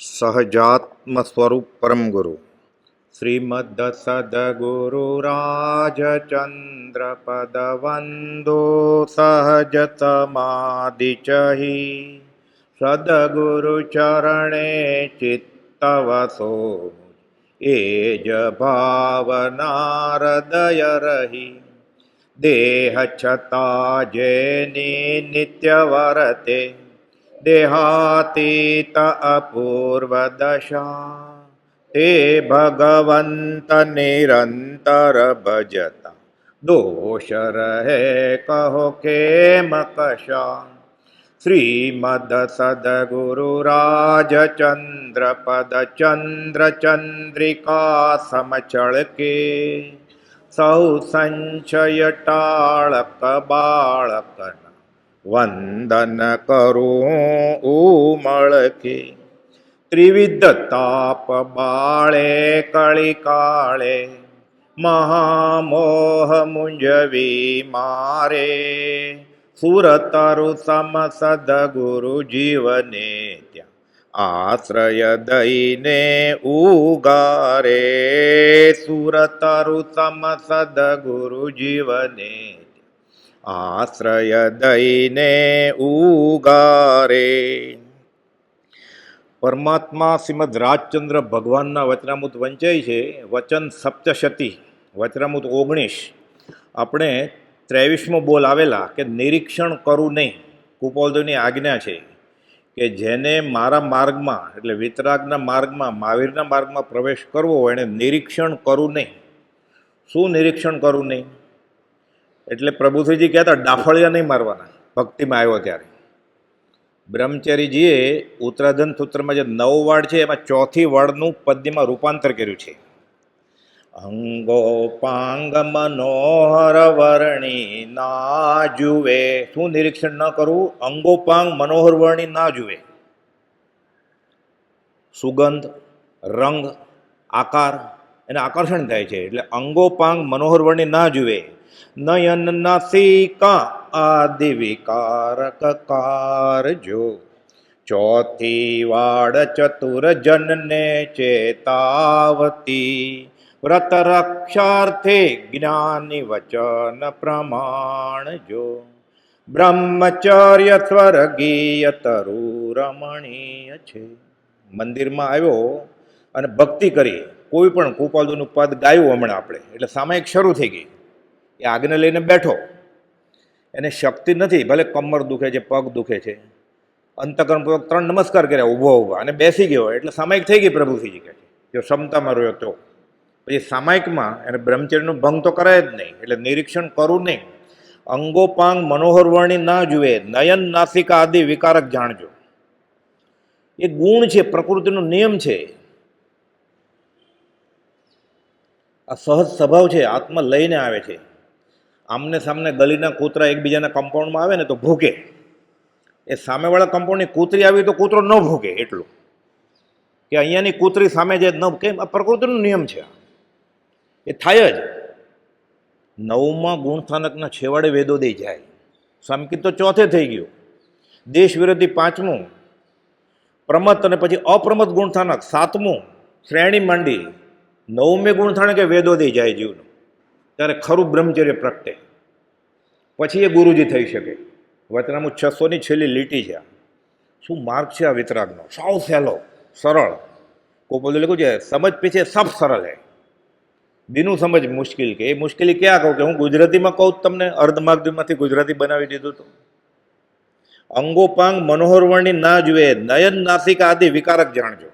સહજાત્મ સ્વરૂપ પરમ ગુરુ શ્રીમદ સદગુરુ રાજચંદ્ર પદ વંદો સહજ સમાધિચહી સદગુરુ ચરણે ચિત્તવસો એ જ ભાવના હૃદય રહી દેહ છતાં જેની નિત્ય વર્તે દેહાતીત અપૂર્વ દશા તે ભગવંત નિરંતર ભજતા દોષ રહે કહો કેમ કશા શ્રીમદ સદગુરુ રાજચંદ્ર પદ ચંદ્ર ચંદ્રિકા સમચળ કે સૌ સંશય ટાળક બાળકન વંદન કરું ઉમળકે ત્રિવિધ તાપ બાળે કળી કાળે મહામોહ મુંજવી મારે સુરતરુ સમ સદગુરુ જીવને ત્યાં આશ્રય દઈને ઉગારે સુરતરુ સમ સદગુરુ જીવને આશ્રય દઈને ઉગારે. પરમાત્મા શ્રીમદ રાજચંદ્ર ભગવાનના વચનામૃત વંચાય છે. વચન સપ્તશતી વચનામૃત 19. આપણે 23મો બોલ આવેલા કે નિરીક્ષણ કરવું નહીં. કુપોલદેવની આજ્ઞા છે કે જેને મારા માર્ગમાં એટલે વિતરાગના માર્ગમાં મહાવીરના માર્ગમાં પ્રવેશ કરવો હોય એને નિરીક્ષણ કરવું નહીં. શું નિરીક્ષણ કરવું નહીં? એટલે પ્રભુશ્રીજી કહેતા ડાફળિયા નહીં મારવાના. ભક્તિમાં આવ્યો ત્યારે બ્રહ્મચારીજીએ ઉત્તરાધન સૂત્રમાં જે 9 વાડ છે એમાં ચોથી વાડનું પદ્યમાં રૂપાંતર કર્યું છે. અંગોપાંગ મનોહર વર્ણી ના જુએ. શું નિરીક્ષણ ન કરવું? અંગોપાંગ મનોહર વર્ણી ના જુએ. સુગંધ, રંગ, આકાર એને આકર્ષણ થાય છે. એટલે અંગોપાંગ મનોહર વર્ણી ના જુએ. નયન નાસિકા આદિ વિકારક કારજો. ચોથી વાડ ચતુર જનને ચેતાવતી. વ્રત રક્ષાર્થે જ્ઞાની વચન પ્રમાણજો. બ્રહ્મચર્ય સ્વર્ગીય તરુ રમણીય છે. મંદિરમાં આવ્યો અને ભક્તિ કરી. કોઈ પણ કુપાલદેવનું પદ ગાયું હમણાં આપણે એટલે સામાયિક શરૂ થઈ ગઈ. એ આજ્ઞા લઈને બેઠો. એને શક્તિ નથી. ભલે કમર દુખે છે, પગ દુખે છે. અંતકરણપૂર્વક 3 નમસ્કાર કર્યા ઊભો ઊભા અને બેસી ગયો. એટલે સામાયિક થઈ ગઈ. પ્રભુશ્રીજી કહે છે જો ક્ષમતામાં રહ્યો તો. પછી સામાયિકમાં એને બ્રહ્મચર્યનો ભંગ તો કરાય જ નહીં. એટલે નિરીક્ષણ કરવું નહીં. અંગોપાંગ મનોહર વર્ણી ના જુએ. નયન નાસિકા આદિ વિકારક જાણજો. એ ગુણ છે, પ્રકૃતિનો નિયમ છે. આ સહજ સ્વભાવ છે. આત્મા લઈને આવે છે. આમને સામને ગલીના કૂતરા એકબીજાના કમ્પાઉન્ડમાં આવે ને તો ભૂકે. એ સામેવાળા કમ્પાઉન્ડની કૂતરી આવી તો કૂતરો ન ભૂકે. એટલું કે અહીંયાની કૂતરી સામે જે ન કેમ, આ પ્રકૃતિનો નિયમ છે. એ થાય જ. 9મા ગુણસ્થાનકના છેવાડે વેદોદય જાય. સંકિત તો 4થે થઈ ગયું. દેશ વિરોધી 5મું. પ્રમત અને પછી અપ્રમત ગુણસ્થાનક 7મું. શ્રેણી માંડી 9મે ગુણસ્થાનકે વેદોદય જાય જીવનું. ત્યારે ખરું બ્રહ્મચર્ય પ્રગટે. પછી એ ગુરુજી થઈ શકે. વચનામૃત 600ની છેલ્લી લીટી છે. શું માર્ગ છે આ વિતરાગનો? સાવ સહેલો, સરળ. કોપોલે લખ્યું છે સમજ પીછે સબ સરળ હે, બીનું સમજ મુશ્કેલ. કે એ મુશ્કેલી ક્યાં કહું કે હું ગુજરાતીમાં કહું તમને અર્ધમાર્ગમાંથી ગુજરાતી બનાવી દીધું તો. અંગોપાંગ મનોહર વર્ણી ના જુએ. નયન નાસિકા આદિ વિકારક જાણજો.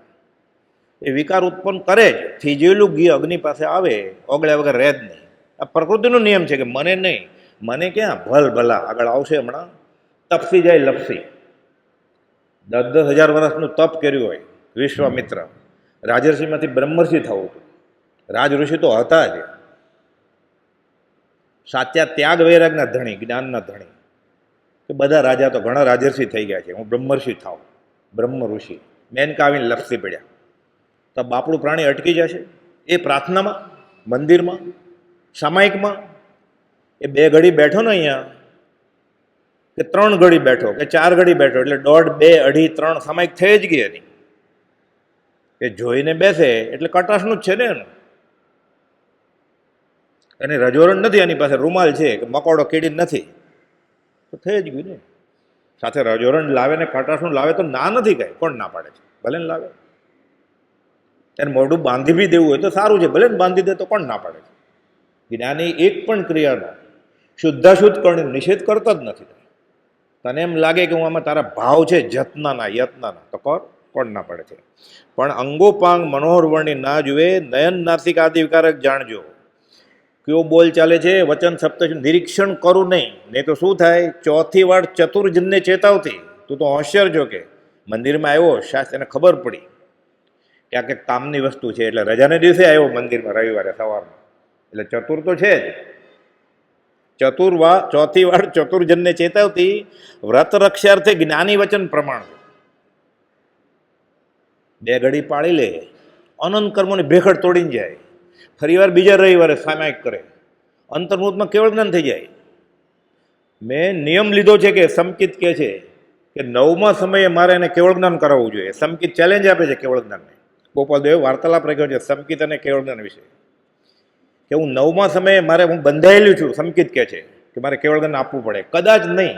એ વિકાર ઉત્પન્ન કરે જ. થીજેલું ઘી અગ્નિ પાસે આવે ઓગળ્યા વગર રહે જ નહીં. આ પ્રકૃતિનો નિયમ છે કે મને નહીં. મને ક્યાં ભલ ભલા આગળ આવશે હમણાં. તપસી જાય લપસી. 10,000 વર્ષનું તપ કર્યું હોય વિશ્વામિત્ર. રાજર્ષિમાંથી બ્રહ્મર્ષિ થવું હતું. રાજ ઋષિ તો હતા જ. સાચા ત્યાગ વૈરાગના ધણી, જ્ઞાનના ધણી. કે બધા રાજા તો ઘણા રાજર્ષિ થઈ ગયા છે. હું બ્રહ્મર્ષિ થાવ, બ્રહ્મ ઋષિ. મેનકા આવીને લપસી પડ્યા. તો બાપડું પ્રાણી અટકી જશે. એ પ્રાર્થનામાં, મંદિરમાં, સામાયિકમાં. એ 2 ઘડી બેઠો ને અહીંયા કે 3 ઘડી બેઠો કે 4 ઘડી બેઠો એટલે 1.5, 2.5, 3 સામાયિક થઈ જ ગઈ હતી. એ જોઈને બેસે એટલે કટાશનું જ છે ને એનું. એની રજોરણ નથી, એની પાસે રૂમાલ છે કે મકોડો કીડી નથી, તો થઈ જ ગયું ને. સાથે રજોરણ લાવે ને કટાશનું લાવે તો ના નથી કહે, કોણ ના પાડે છે? ભલે ને લાવે. એને મોઢું બાંધી બી દેવું હોય તો સારું છે, ભલે ને બાંધી દે તો કોણ ના પાડે છે? જ્ઞાની એક પણ ક્રિયાનો શુદ્ધાશુદ્ધ કરણી નિષેધ કરતો જ નથી. તને એમ લાગે કે હું આમાં તારા ભાવ છે જતનાના યત્નાના, તો કર, કોણ ના પડે છે? પણ અંગોપાંગ મનોહર વર્ણી ના જુએ, નયન નાસિક આદિ વિકારક જાણજો. કયો બોલ ચાલે છે, વચન સપ્ત નિરીક્ષણ કરું નહીં તો શું થાય? ચોથી વાર ચતુર્જનને ચેતાવતી. તું તો હોશિયાર જો કે મંદિરમાં આવ્યો, શાસ્ત્ર એને ખબર પડી કે આ કંઈક કામની વસ્તુ છે, એટલે રજાને દિવસે આવ્યો મંદિરમાં રવિવારે સવારમાં, એટલે ચતુર તો છે જ. ચોથી વાર ચતુર્જનને ચેતાવતી, વ્રત રક્ષાર્થે જ્ઞાની વચન પ્રમાણ. 2 ઘડી પાળી લે, અનંત કર્મોની ભેખડ તોડીને જાય, ફરીવાર બીજા રવિવારે સામાયિક કરે, અંતર્મુહૂર્તમાં કેવળ જ્ઞાન થઈ જાય. મેં નિયમ લીધો છે કે સમકિત કહે છે કે 9મા સમયે મારે એને કેવળ જ્ઞાન કરાવવું જોઈએ. સમકિત ચેલેન્જ આપે છે કેવળ જ્ઞાનને. ગોપાલદેવે વાર્તાલાપ રાખ્યો છે સમકિત અને કેવળ જ્ઞાન વિશે, કે હું 9મા સમયે હું બંધાયેલું છું. સમકિત કહે છે કે મારે કેવળ જ્ઞાન આપવું પડે. કદાચ નહીં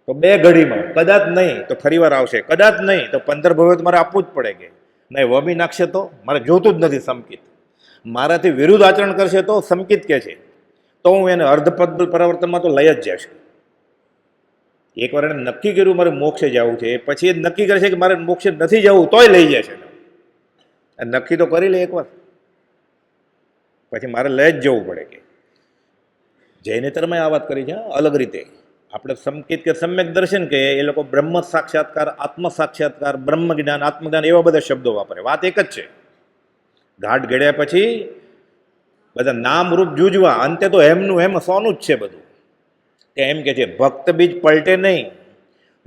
તો 2 ઘડીમાં, કદાચ નહીં તો ફરીવાર આવશે, કદાચ નહીં તો 15 ભવે તો મારે આપવું જ પડે. કે નહીં વમી નાખશે તો મારે જોતું જ નથી સમકિત. મારાથી વિરુદ્ધ આચરણ કરશે તો સમકિત કહે છે તો હું એને અર્ધપદ પરિવર્તનમાં તો લઈ જ જઈશ. એકવાર એને નક્કી કર્યું મારે મોક્ષે જવું છે, પછી એ નક્કી કરે છે કે મારે મોક્ષે નથી જવું તોય લઈ જાય છે. નક્કી તો કરી લે એકવાર, પછી મારે લઈ જ જવું પડે. કે જૈનેતરમાં આ વાત કરી છે અલગ રીતે. આપણે સમકિત કે સમ્યક દર્શન કહીએ, એ લોકો બ્રહ્મ સાક્ષાત્કાર, આત્મ સાક્ષાત્કાર, બ્રહ્મ જ્ઞાન, આત્મજ્ઞાન એવા બધા શબ્દો વાપરે. વાત એક જ છે. ઘાટ ઘડ્યા પછી બધા નામ રૂપ જૂજવા, અંતે તો એમનું એમ સોનું જ છે બધું. તે એમ કે છે ભક્ત બીજ પલટે નહીં,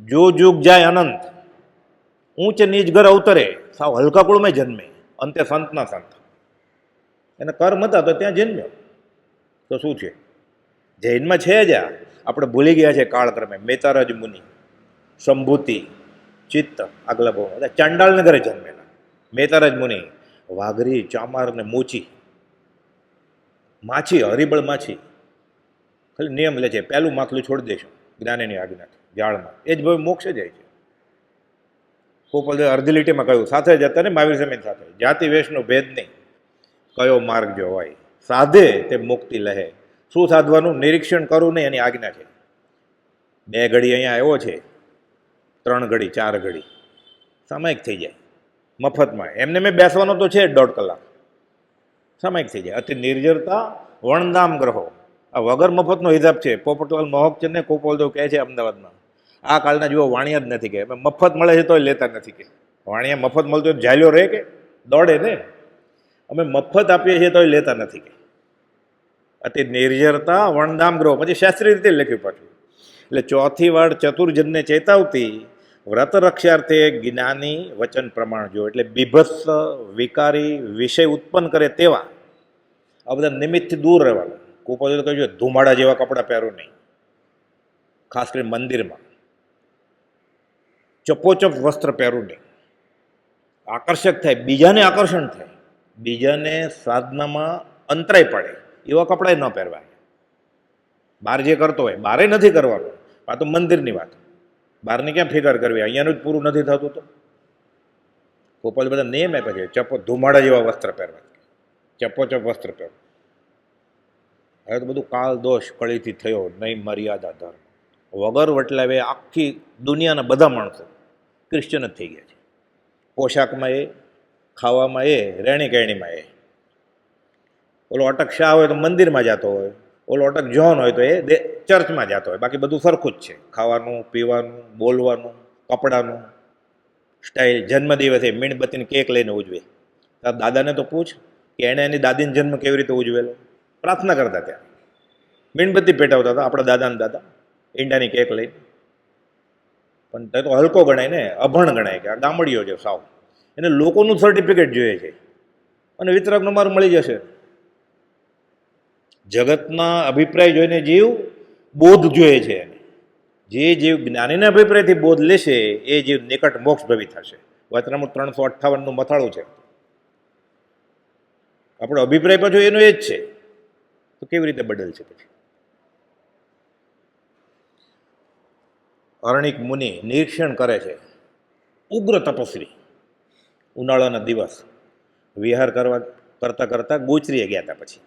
જો જુગ જાય અનંત, ઊંચ નીચ ઘર અવતરે, સાવ હલકા કુળમાં જન્મે, અંતે સંતના સંત. એને કર્મ હતા તો ત્યાં જન્મ્યો, તો શું છે? જૈનમાં છે જ આ. આપણે ભૂલી ગયા છે કાળક્રમે. મેતારજ મુનિ, સંભૂતિ, ચિત્ત, આગલા બહુ ચાંડાળને ઘરે જન્મેલા મેતારજ મુનિ, વાઘરી, ચામાર ને મોચી, માછી, હરિબળ માછી, ખાલી નિયમ લે છે પહેલું માખલું છોડી દેશું જ્ઞાનીની આજ્ઞાથી જાળમાં, એ જ ભાઈ મોક્ષે જાય છે. ગોપાલદેવ અડધી લીટીમાં કહ્યું, સાથે જતા ને મહાવીર સ્વામી સાથે, જાતિ વેશનો ભેદ નહીં, કયો માર્ગ જો હોય સાધે તે મુક્તિ લહે. શું સાધવાનું? નિરીક્ષણ કરવું નહીં, એની આજ્ઞા છે. 2 ઘડી અહીંયા આવ્યો છે, 3 ઘડી 4 ઘડી સામાયિક થઈ જાય મફતમાં. એમને મેં બેસવાનો તો છે 1.5 કલાક, સામાયિક થઈ જાય. અતિ નિર્જરતા વણદામ ગ્રહો, આ વગર મફતનો હિસાબ છે. પોપટલાલ મોહકચંદને ગોપાલદેવ કહે છે અમદાવાદમાં, આ કાળના જુઓ વાણિયા જ નથી કે મફત મળે છે તોય લેતા નથી. કે વાણિયા મફત મળતો ઝાલ્યો રહે કે દોડે ને, અમે મફત આપીએ છીએ તોય લેતા નથી. કે અતિ નિર્જરતા વણદામ ગ્રહો, પછી શાસ્ત્રીય રીતે લખ્યું પાછું. એટલે ચોથી વાર ચતુર્જનને ચેતાવતી, વ્રત રક્ષાર્થે જ્ઞાની વચન પ્રમાણ જો. એટલે બીભત્સ વિકારી વિષય ઉત્પન્ન કરે તેવા આ બધા નિમિત્તથી દૂર રહેવાનું. ગોપાલ કહ્યું છે ધુમાડા જેવા કપડાં પહેરો નહીં, ખાસ કરીને મંદિરમાં. ચપોચપ વસ્ત્ર પહેરવું નહીં, આકર્ષક થાય, બીજાને આકર્ષણ થાય, બીજાને સાધનામાં અંતરાય પડે એવા કપડાં ન પહેરવાય. બહાર જે કરતો હોય બારે નથી કરવાનું. આ તો મંદિરની વાત, બહારની ક્યાં ફિકર કરવી? અહીંયાનું જ પૂરું નથી થતું. તો ગોપાલ બધા નિયમ આપ્યા છે, ધુમાડા જેવા વસ્ત્ર પહેરવા, ચપોચપ વસ્ત્ર પહેરવા. હવે તો બધું કાળ દોષ કળીથી થયો, નહીં મર્યાદા ધર્મ. વગર વટલાવે આખી દુનિયાના બધા માણસો ક્રિશ્ચન જ થઈ ગયા છે. પોશાકમાં એ, ખાવામાં એ, રહેણી કહેણીમાં એ. ઓલો અટક શાહ હોય તો મંદિરમાં જતો હોય, ઓલો અટક જોન હોય તો એ ચર્ચમાં જતો હોય. બાકી બધું સરખું જ છે. ખાવાનું, પીવાનું, બોલવાનું, કપડાનું, સ્ટાઇલ. જન્મદિવસે મીણબત્તીની કેક લઈને ઉજવે. તારા દાદાને તો પૂછ કે એણે એની દાદીનો જન્મ કેવી રીતે ઉજવેલો. પ્રાર્થના કરતા ત્યાં મીણબત્તી પેટાવતા હતા આપણા દાદાના દાદા, ઈંડાની કેક લઈને. પણ તે તો હલકો ગણાય ને, અભણ ગણાય કે આ ગામડીઓ છે સાવ. એને લોકોનું સર્ટિફિકેટ જોઈએ છે અને વિતરકનો માર મળી જશે. જગતના અભિપ્રાય જોઈને જીવ બોધ જોઈએ છે. જે જીવ જ્ઞાનીના અભિપ્રાયથી બોધ લેશે એ જીવ નિકટ મોક્ષ ભવી થશે. વચનામૃત 358નું મથાળું છે. આપણો અભિપ્રાય પાછો એનો એ જ છે, તો કેવી રીતે બદલશે પછી? અરણિક મુનિ નિરીક્ષણ કરે છે. ઉગ્ર તપસ્વી, ઉનાળાના દિવસ વિહાર કરતા કરતા ગોચરીએ ગયા હતા. પછી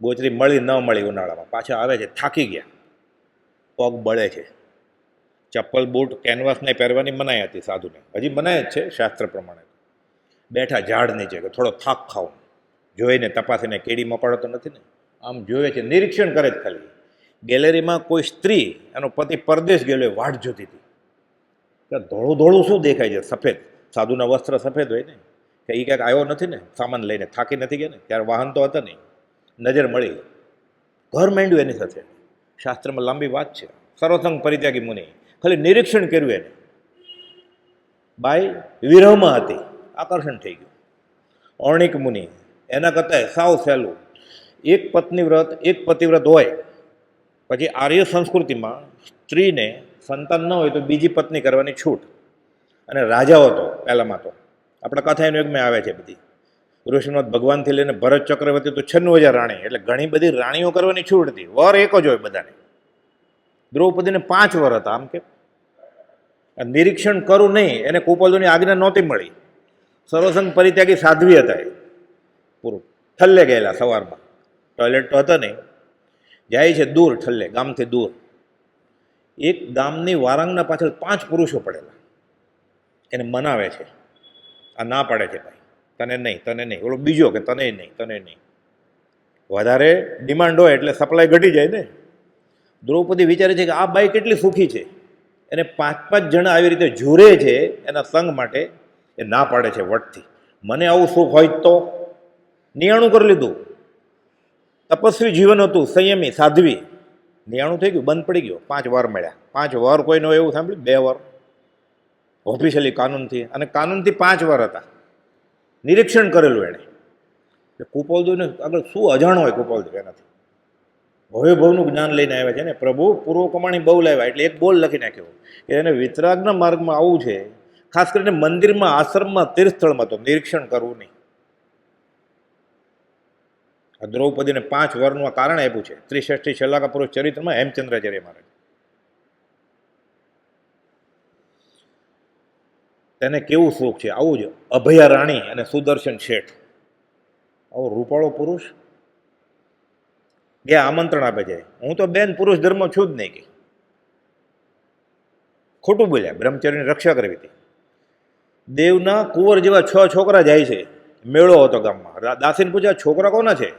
ગોચરી મળી ન મળી ઉનાળામાં, પાછા આવે છે, થાકી ગયા, પગ બળે છે. ચપ્પલ બૂટ કેનવાસને પહેરવાની મનાઈ હતી સાધુને, હજી મનાય જ છે શાસ્ત્ર પ્રમાણે. બેઠા ઝાડ નીચે કે થોડો થાક ખાઓ, જોઈને તપાસીને કેડી મપાડો તો નથી ને, આમ જોવે છે, નિરીક્ષણ કરે જ ખાલી. ગેલેરીમાં કોઈ સ્ત્રી, એનો પતિ પરદેશ ગયેલો વાટ જોતી હતી કે ધોળું ધોળું શું દેખાય છે, સફેદ, સાધુના વસ્ત્ર સફેદ હોય ને, કે એ ક્યાંક આવ્યો નથી ને સામાન લઈને, થાકી નથી ગયા ને, ત્યારે વાહન તો હતા નહીં. નજર મળી, ઘર માંડ્યું એની સાથે. શાસ્ત્રમાં લાંબી વાત છે. સર્વસંગ પરિત્યાગી મુનિ, ખાલી નિરીક્ષણ કર્યું એને. બાઈ વિરહમાં હતી, આકર્ષણ થઈ ગયું. અર્ણિક મુનિ, એના કરતાં સાવ સહેલું. એક પતિવ્રત હોય, પછી આર્ય સંસ્કૃતિમાં સ્ત્રીને સંતાન ન હોય તો બીજી પત્ની કરવાની છૂટ. અને રાજાઓ તો પહેલામાં તો આપણા કથાનો યુગમાં આવે છે બધી. ઋષિમત ભગવાનથી લઈને ભરત ચક્રવર્તી તો 96,000 રાણી, એટલે ઘણી બધી રાણીઓ કરવાની છૂટ હતી. વર એક જ હોય બધાને. દ્રૌપદીને 5 વર હતા. આમ કે નિરીક્ષણ કરું નહીં, એને કુપોલની આજ્ઞા નહોતી મળી. સર્વસંગ પરિત્યાગી સાધ્વી હતા એ. પૂરું ઠલ્લે ગયેલા સવારમાં, ટોયલેટ તો હતા નહીં, જાય છે દૂર, ઠલ્લે ગામથી દૂર. એક ગામની વારાંગના પાછળ 5 પુરુષો પડેલા, એને મનાવે છે. આ ના પાડે છે, ભાઈ તને નહીં, તને નહીં. ઓલો બીજો કે તને નહીં, તને નહીં. વધારે ડિમાન્ડ હોય એટલે સપ્લાય ઘટી જાય ને. દ્રૌપદી વિચારે છે કે આ બાઈ કેટલી સુખી છે, એને 5-5 જણા આવી રીતે ઝૂરે છે એના સંગ માટે, એ ના પાડે છે વટથી. મને આવું સુખ હોય તો નિયાણું કરી લીધું. તપસ્વી જીવન હતું, સંયમી સાધ્વી. નિયાણું થઈ ગયું, બંધ પડી ગયો. 5 વાર મળ્યા. 5 વાર કોઈ ન હોય એવું સાંભળ્યું? 2 વાર ઓફિશિયલી કાનૂનથી, અને કાનૂનથી 5 વાર હતા. નિરીક્ષણ કરેલું એણે. કુપોલદેવને આગળ શું અજાણ હોય કુપોલદેવ એનાથી. ભવે ભવનું જ્ઞાન લઈને આવ્યા છે ને. પ્રભુ પૂર્વ કમાણી બહુ લાવ્યા, એટલે એક બોલ લખી નાખ્યો કે એને વિતરાગના માર્ગમાં આવવું છે, ખાસ કરીને મંદિરમાં, આશ્રમમાં, તીર્થસ્થળમાં તો નિરીક્ષણ કરવું નહીં. આ દ્રૌપદીને 5 વરનું આ કારણ આપ્યું છે. ત્રિષષ્ઠી શલાકા પુરુષ ચરિત્રમાં હેમચંદ્રાચાર્ય મહારાજ. તેને કેવું સુખ છે, આવું જ અભયા રાણી અને સુદર્શન શેઠ, આવો રૂપાળો પુરુષ ગયા આમંત્રણ આપે છે. હું તો બેન પુરુષ ધર્મ છું જ નહીં કે. ખોટું બોલ્યા, બ્રહ્મચર્યની રક્ષા કરવી હતી. દેવના કુંવર જેવા 6 છોકરા જાય છે. મેળો હતો ગામમાં. દાસીને પૂછ્યા છોકરા કોના છે?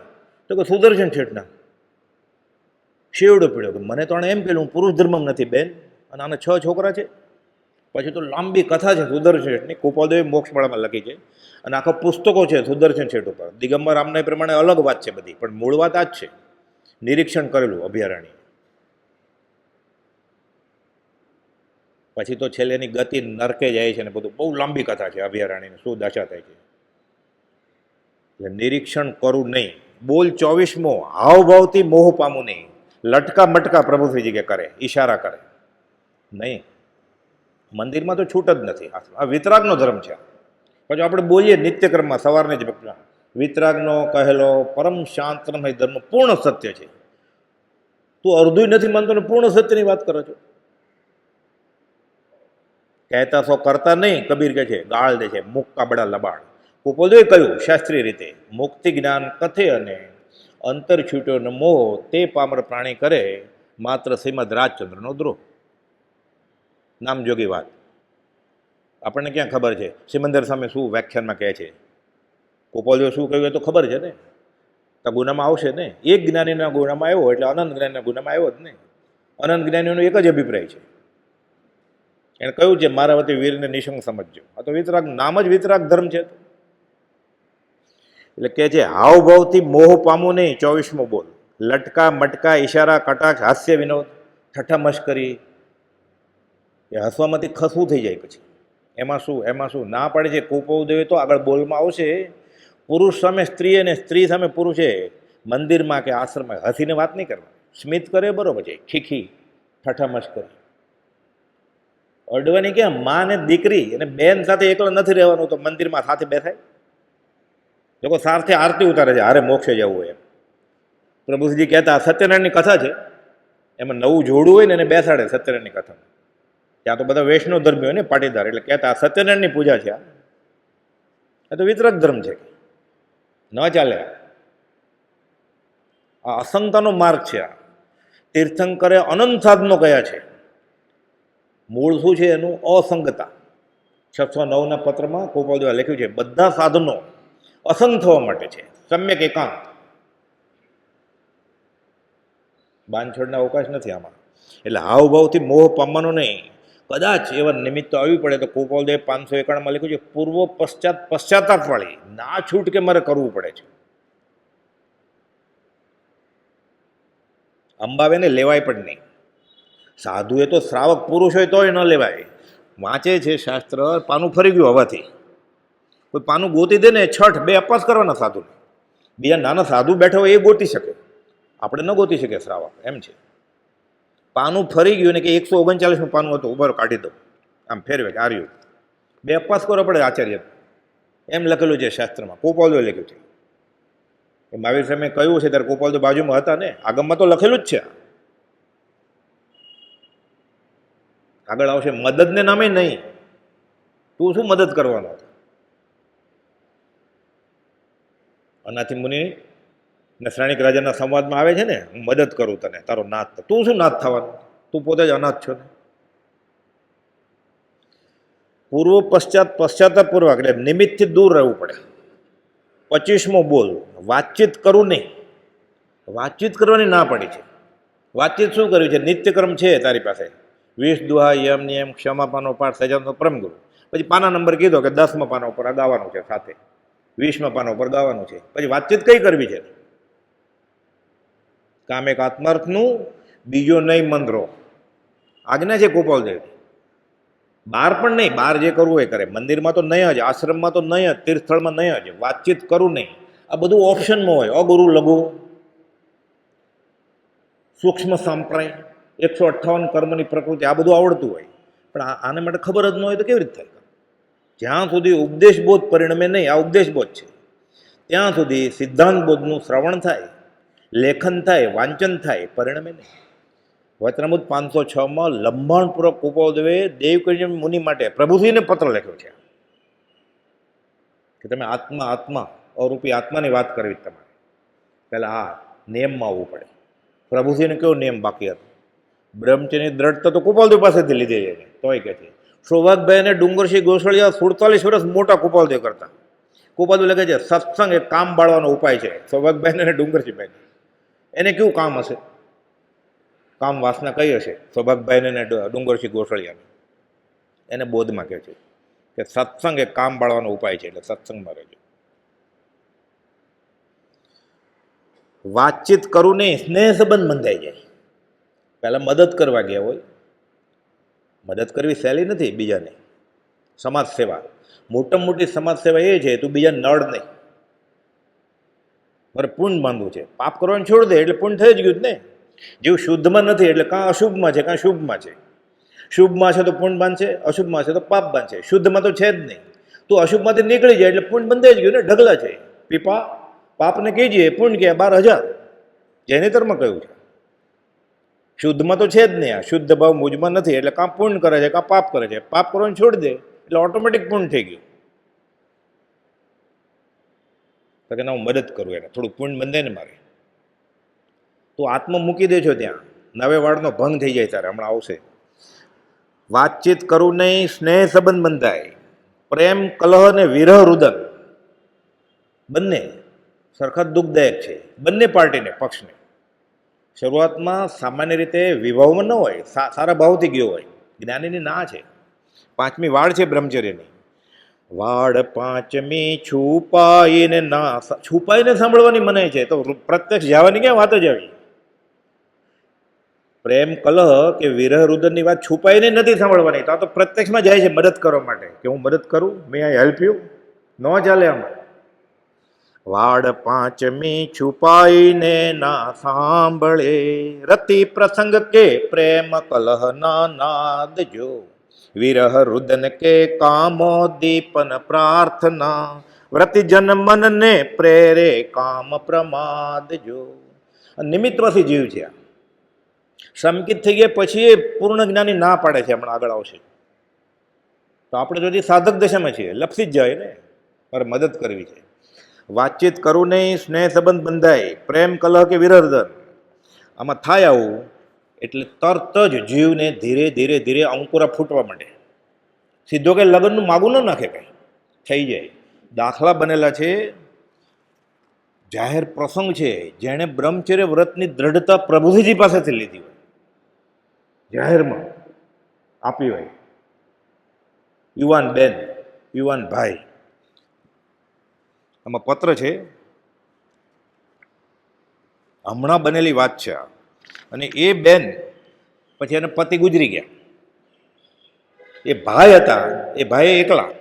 તો કે સુદર્શન શેઠના. શેવડો પીડ્યો કે મને તો આણે એમ પેલું હું પુરુષ ધર્મમાં નથી બેન, અને આને 6 છોકરા છે. પછી તો લાંબી કથા છે સુદર્શન શેઠની, કુપોલદેવે મોક્ષમાળામાં લખી છે, અને આખા પુસ્તકો છે સુદર્શન શેઠ ઉપર. દિગંબર રામના પ્રમાણે અલગ વાત છે બધી, પણ મૂળ વાત આ જ છે. નિરીક્ષણ કરેલું અભયારણ્ય. પછી તો છેલ્લે એની ગતિ નરકે જાય છે ને બધું. બહુ લાંબી કથા છે અભયારણ્યની, શું દશા થાય છે. એટલે નિરીક્ષણ કરવું નહીં. બોલ 24મો, હાવભાવથી મોહ પામું નહીં. લટકા મટકા પ્રભુશ્રીજી કે કરે, ઈશારા કરે નહીં. મંદિરમાં તો છૂટ જ નથી. આ વિતરાગનો ધર્મ છે. પછી આપણે બોલીએ નિત્યક્રમમાં, સવારની જ ભક્તિમાં, વિતરાગનો કહેલો પરમ શાંતમય ધર્મ પૂર્ણ સત્ય છે. તું અર્ધું નથી માનતો ને પૂર્ણ સત્યની વાત કરે છો. કહેતા સો કરતા નહીં, કબીર કહે છે, ગાળ દે છે, મુક્કા બડા લબાડ. કુપોલદેવે કહ્યું શાસ્ત્રીય રીતે, મુક્તિ જ્ઞાન કથે અને અંતર છૂટ્યો ન મોહ, તે પામર પ્રાણી કરે માત્ર શ્રીમદ રાજચંદ્રનો દ્રોહ. નામજોગી વાત. આપણને ક્યાં ખબર છે સિમંદર સામે શું વ્યાખ્યાનમાં કહે છે? કુપોલદેવ શું કહ્યું એ તો ખબર છે ને. તો ગુનામાં આવશે ને. એક જ્ઞાનીના ગુનામાં આવ્યો એટલે અનંત જ્ઞાનીના ગુનામાં આવ્યો જ ને. અનંત જ્ઞાનીઓનો એક જ અભિપ્રાય છે. એને કહ્યું છે મારા વતી વીરને નિશંક સમજજો. આ તો વિતરાગ, નામ જ વિતરાગ ધર્મ છે. એટલે કહે છે હાવભાવથી મોહ પામું નહીં. 24મો બોલ. લટકા મટકા, ઈશારા, કટાક્ષ, હાસ્ય વિનોદ, ઠઠ્ઠા મશ્કરી, એ હસવામાંથી ખસવું થઈ જાય. પછી એમાં શું ના પાડે છે કુપોલદેવે. તો આગળ બોલમાં આવશે, પુરુષ સામે સ્ત્રી અને સ્ત્રી સામે પુરુષે મંદિરમાં કે આશ્રમમાં હસીને વાત નહીં કરવા. સ્મિત કરે બરોબર છે, ખીખી, ઠઠ્ઠા મશ્કરી. અડવાની ક્યાં, માં ને દીકરી અને બેન સાથે એકલો નથી રહેવાનું, તો મંદિરમાં સાથે બેસાય. લોકો સાથે આરતી ઉતારે છે, હારે મોક્ષે જવું હોય એમ. પ્રભુજી કહેતા સત્યનારાયણની કથા છે, એમાં નવું જોડું હોય ને એને બેસાડે સત્યનારાયણની કથામાં. ત્યાં તો બધા વૈષ્ણવ ધર્મી હોય ને પાટીદાર, એટલે કહેતા સત્યનારાયણની પૂજા છે, આ તો વિતરક ધર્મ છે, ન ચાલે. આ અસંગતાનો માર્ગ છે. આ તીર્થંકરે અનંત સાધનો કયા છે, મૂળ શું છે એનું? અસંગતા. 609ના પત્રમાં ગોપાલદેવા લખ્યું છે, બધા સાધનો અસંગ થવા માટે છે, સમ્યક એકાંત. બાંધછોડના અવકાશ નથી આમાં. એટલે હાવભાવથી મોહ પામવાનો નહીં. કદાચ એવા નિમિત્તો આવી પડે તો ગોપાલદેવ 591માં લખ્યું છે, પૂર્વ પશ્ચાત પશ્ચાતાપવાળી ના છૂટ કે મારે કરવું પડે છે. અંબાવેને લેવાય પણ નહીં. સાધુ એ તો શ્રાવક પુરુષ હોય તોય ન લેવાય. વાંચે છે શાસ્ત્ર, પાનું ફરી ગયું હવાથી. કોઈ પાનું ગોતી દે ને, છઠ 2 અપવાસ કરવાના સાધુને. બીજા નાના સાધુ બેઠા હોય એ ગોતી શકે, આપણે ન ગોતી શકીએ શ્રાવક, એમ છે. પાનું ફરી ગયું ને કે 139નું પાનું હતું, ઉભર કાઢી દો, આમ ફેરવે કે આર્યું. 2 અપવાસ કરવા પડે આચાર્ય, એમ લખેલું છે શાસ્ત્રમાં. ગોપાલદેવે લખ્યું છે. મહાવીર સાહેબે કહ્યું છે ત્યારે ગોપાલદેવ બાજુમાં હતા ને, આગમમાં તો લખેલું જ છે. આગળ આવશે મદદને નામે નહીં. તું શું મદદ કરવાનો હતો? અનાથી મુનિ ને શ્રાણિક રાજાના સંવાદમાં આવે છે ને, હું મદદ કરું તને, તારો નાથ. તું શું નાથ થવાનો? તું પોતે જ અનાથ છો ને. પૂર્વ પશ્ચાત પશ્ચાતાપૂર્વક એટલે નિમિત્તથી દૂર રહેવું પડે. 25મો બોલ, વાતચીત કરું નહીં. વાતચીત કરવાની ના પડી છે. વાતચીત શું કર્યું છે? નિત્યક્રમ છે તારી પાસે, 20 દુહા, યમ નિયમ, ક્ષમાપાનો પાઠ, સજાનો પરમગુરુ. પછી પાના નંબર કીધો કે 10મા પાના ઉપર આ ગાવાનું છે, સાથે 20મા પાના ઉપર ગાવાનું છે. પછી વાતચીત કઈ કરવી છે? કામ એક આત્માર્થનું, બીજો નહીં મંત્રો. આજ્ઞા છે ગોપાલદેવ. બહાર પણ નહીં, બહાર જે કરવું એ કરે. મંદિરમાં તો નહીં જ, આશ્રમમાં તો નહીં જ, તીર્થસ્થળમાં નહીં જ. વાતચીત કરું નહીં. આ બધું ઓપ્શનમાં હોય. અગુરુ લઘુ, સૂક્ષ્મ સાંપ્રાય, 158 કર્મની પ્રકૃતિ, આ બધું આવડતું હોય, પણ આને માટે ખબર જ ન હોય તો કેવી રીતે થાય? જ્યાં સુધી ઉપદેશબોધ પરિણમે નહીં, આ ઉપદેશબોધ છે, ત્યાં સુધી સિદ્ધાંતબોધનું શ્રવણ થાય, લેખન થાય, વાંચન થાય, પરિણમે નહીં. વચનામૃત 506માં લંબાણપૂર્વક ગોપાલદેવે દેવકી મુનિ માટે પ્રભુજીને પત્ર લખ્યો છે કે તમે આત્મા આત્મા અરૂપી આત્માની વાત કરવી તમારે. પહેલાં આ નિયમમાં આવવું પડે. પ્રભુજીને કેવો નિયમ બાકી હતો? બ્રહ્મચર્યની દ્રઢતા તો ગોપાલદેવ પાસેથી લીધી છે. તોય કે છે સૌભાગભાઈ અને ડુંગરસિંહ ગોસળિયા 47 વર્ષ મોટા ગોપાલદેવ કરતા. ગોપાલદેવ લખે છે સત્સંગ એ કામ બાળવાનો ઉપાય છે. સૌભાગભાઈ અને ડુંગરસિંહભાઈ એને કેવું કામ હશે? કામ વાસના કઈ હશે? સૌભાગભાઈને ને ડુંગરસિંહ ગોસળિયાને એને બોધમાં કહે છે કે સત્સંગ એ કામ બાળવાનો ઉપાય છે, એટલે સત્સંગમાં રહેજો. વાતચીત કરું નહીં, સ્નેહ સંબંધ બંધાઈ જાય. પહેલાં મદદ કરવા ગયા હોય. મદદ કરવી સહેલી નથી બીજાને. સમાજ સેવા, મોટામાં મોટી સમાજ સેવા એ છે તું બીજા નળ નહીં. મારે પુણ્ય બાંધવું છે, પાપ કરવાનું છોડ દે એટલે પુણ્ય થઈ જ ગયું જ ને. જેવું શુદ્ધમાં નથી એટલે કાં અશુભમાં છે કાં શુભમાં છે. શુભમાં છે તો પુણ્ય બાંધશે, અશુભમાં છે તો પાપ બાંધશે. શુદ્ધમાં તો છે જ નહીં. તું અશુભમાંથી નીકળી જાય એટલે પુણ્ય બંધાઈ જ ગયું ને, ઢગલા છે. પીપા પાપને કહીએ પુણ્ય કે 12,000 જૈનેતરમાં કહ્યું છે. શુદ્ધમાં તો છે જ નહીં. આ શુદ્ધ ભાવ મુજમાં નથી એટલે કાં પુણ્ય કરે છે કાં પાપ કરે છે. પાપ કરવાનું છોડી દે એટલે ઓટોમેટિક પુણ્ય થઈ ગયું. તો કે ના હું મદદ કરું, એને થોડું પુણ્ય બંધાય ને મારે. તો આત્મા મૂકી દે છો ત્યાં, નવે વાળનો ભંગ થઈ જાય ત્યારે હમણાં આવશે. વાતચીત કરું નહીં, સ્નેહ સંબંધ બંધાય. પ્રેમ કલહ ને વિરહ રુદન બંને સરખા દુઃખદાયક છે બંને પાર્ટીને, પક્ષને. શરૂઆતમાં સામાન્ય રીતે વિભાવમાં ન હોય, સારા ભાવથી ગયો હોય. જ્ઞાનીની ના છે. 5મી વાડ છે બ્રહ્મચર્યની. વાડ 5મી છુપાઈને ના, છુપાઈને સાંભળવાની મનાય છે. તો પ્રત્યક્ષ જવાની ક્યાં વાત જ આવી? પ્રેમ કલહ કે વિરહ રુદનની વાત છુપાઈને નથી સાંભળવાની. તો આ તો પ્રત્યક્ષમાં જાય છે મદદ કરવા માટે કે હું મદદ કરું, મે આઈ હેલ્પ યુ. ન ચાલે આમાં. વાડ 5મી છુપાઈને ના સાંભળે, રતિ પ્રસંગ કે પ્રેમ કલહ ના નાદ જો. વિરહ રુદન કે કામો દીપન પ્રાર્થના વ્રતિ જન મનને પ્રેરે કામ પ્રમાદ જો. નિમિત્તવાથી જીવ છે. સંકિત થઈ ગયા પછી એ પૂર્ણ જ્ઞાની ના પાડે છે, હમણાં આગળ આવશે. તો આપણે જો સાધક દશામાં છીએ, લપસી જ જાય ને, મારે મદદ કરવી છે. વાતચીત કરું નહીં, સ્નેહ સંબંધ બંધાય, પ્રેમ કલહ કે વિરહદન, આમાં થાય આવું એટલે તરત જ જીવને ધીરે ધીરે ધીરે અંકુરા ફૂટવા માંડે. સીધો કે લગ્નનું માગું ન નાખે, કાંઈ થઈ જાય. દાખલા બનેલા છે. જાહેર પ્રસંગ છે, જેણે બ્રહ્મચર્ય વ્રતની દ્રઢતા પ્રભુજી પાસેથી લીધી હોય, જાહેરમાં આપી હોય. યુવાન બેન, યુવાન ભાઈ, આમાં પત્ર છે, હમણાં બનેલી વાત છે. અને એ બેન પછી એને પતિ ગુજરી ગયા. એ ભાઈ હતા, એ ભાઈ એકલા.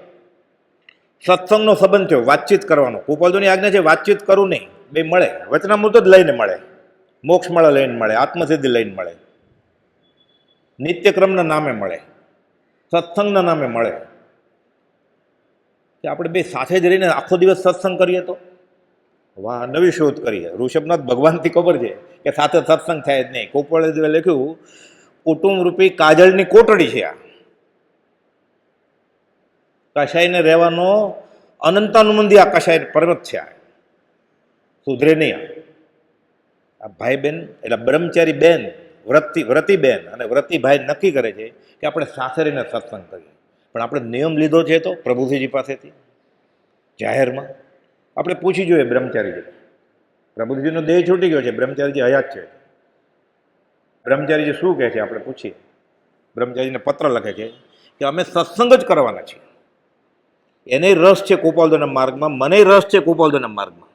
સત્સંગનો સંબંધ થયો, વાતચીત કરવાનો. ગોપાલજીની આજ્ઞા છે વાતચીત કરું નહીં, બે મળે, વચનામૃત જ લઈને મળે, મોક્ષમાળા લઈને મળે, આત્મસિદ્ધિ લઈને મળે, નિત્યક્રમના નામે મળે, સત્સંગના નામે મળે. કે આપણે બે સાથે જ રહીને આખો દિવસ સત્સંગ કરીએ તો વાહ, નવી શોધ કરીએ. ઋષભનાથ ભગવાનથી ખબર છે કે સાથે સત્સંગ થાય જ નહીં. ગોપાલજીએ લખ્યું, કુટુંબ રૂપી કાજળની કોટડી છે આ. કશાયને રહેવાનો અનંતાનુબંધી આ કશાય પર્વત છે. આ સુધરે નહીં. આ ભાઈ બેન એટલે બ્રહ્મચારી બેન, વ્રતી બેન અને વ્રતી ભાઈ નક્કી કરે છે કે આપણે સાથે રહીને સત્સંગ કરીએ. પણ આપણે નિયમ લીધો છે તો પ્રભુજીજી પાસેથી જાહેરમાં આપણે પૂછી જોઈએ. બ્રહ્મચારીજી, પ્રભુજીનો દેહ છૂટી ગયો છે, બ્રહ્મચારીજી હયાત છે. બ્રહ્મચારીજી શું કહે છે આપણે પૂછીએ. બ્રહ્મચારીજીને પત્ર લખે છે કે અમે સત્સંગ જ કરવાના છીએ. એને રસ છે ગોપાલજીના માર્ગમાં, મને રસ છે ગોપાલજીના માર્ગમાં.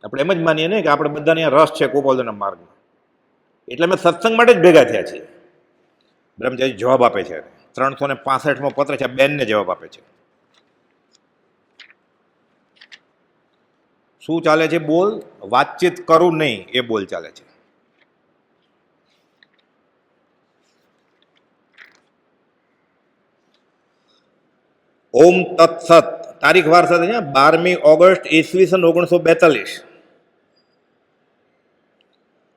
આપણે એમ જ માનીએ ને કે આપણે બધાને રસ છે ગોપાલજીના માર્ગમાં, એટલે અમે સત્સંગ માટે જ ભેગા થયા છીએ. બ્રહ્મચારી જવાબ આપે છે. 365મો પત્ર છે, બેનને જવાબ આપે છે. શું ચાલે છે બોલ? વાતચીત કરું નહીં એ બોલ ચાલે છે. ઓમ તત્સત. તારીખ વાર સાથે 12મી ઓગસ્ટ ઈસવીસન 1942.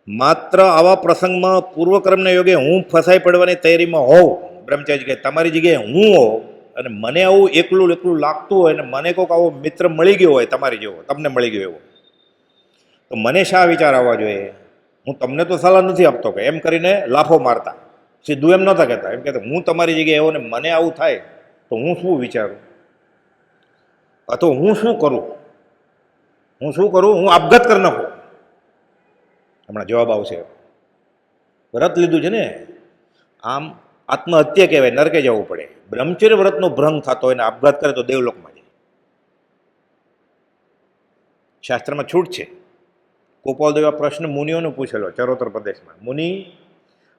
માત્ર આવા પ્રસંગમાં પૂર્વક્રમના યોગે હું ફસાઈ પડવાની તૈયારીમાં હોઉં. બ્રહ્મચારી કહે તમારી જગ્યાએ હું હોઉં અને મને આવું એકલું એકલું લાગતું હોય અને મને કોઈક આવો મિત્ર મળી ગયો હોય તમારી જેવો, તમને મળી ગયો એવો, તો મને શા વિચાર આવવા જોઈએ? હું તમને તો સલાહ નથી આપતો કે એમ કરીને લાફો મારતા. સીધું એમ નહોતા કહેતા, એમ કહેતા હું તમારી જગ્યાએ એવો ને મને આવું થાય તો હું શું વિચારું, અથવા હું શું કરું, હું આપઘાત કરી નાખું. હમણાં જવાબ આવશે. વ્રત લીધું છે ને, આમ આત્મહત્યા કહેવાય, નરકે જવું પડે. બ્રહ્મચર્ય વ્રતનો ભ્રંગ થતો હોય ને આપઘાત કરે તો દેવલોકમાં જાય. શાસ્ત્રમાં છૂટ છે. ગોપાલદેવ આ પ્રશ્ન મુનિઓને પૂછેલો ચરોતર પ્રદેશમાં. મુનિ,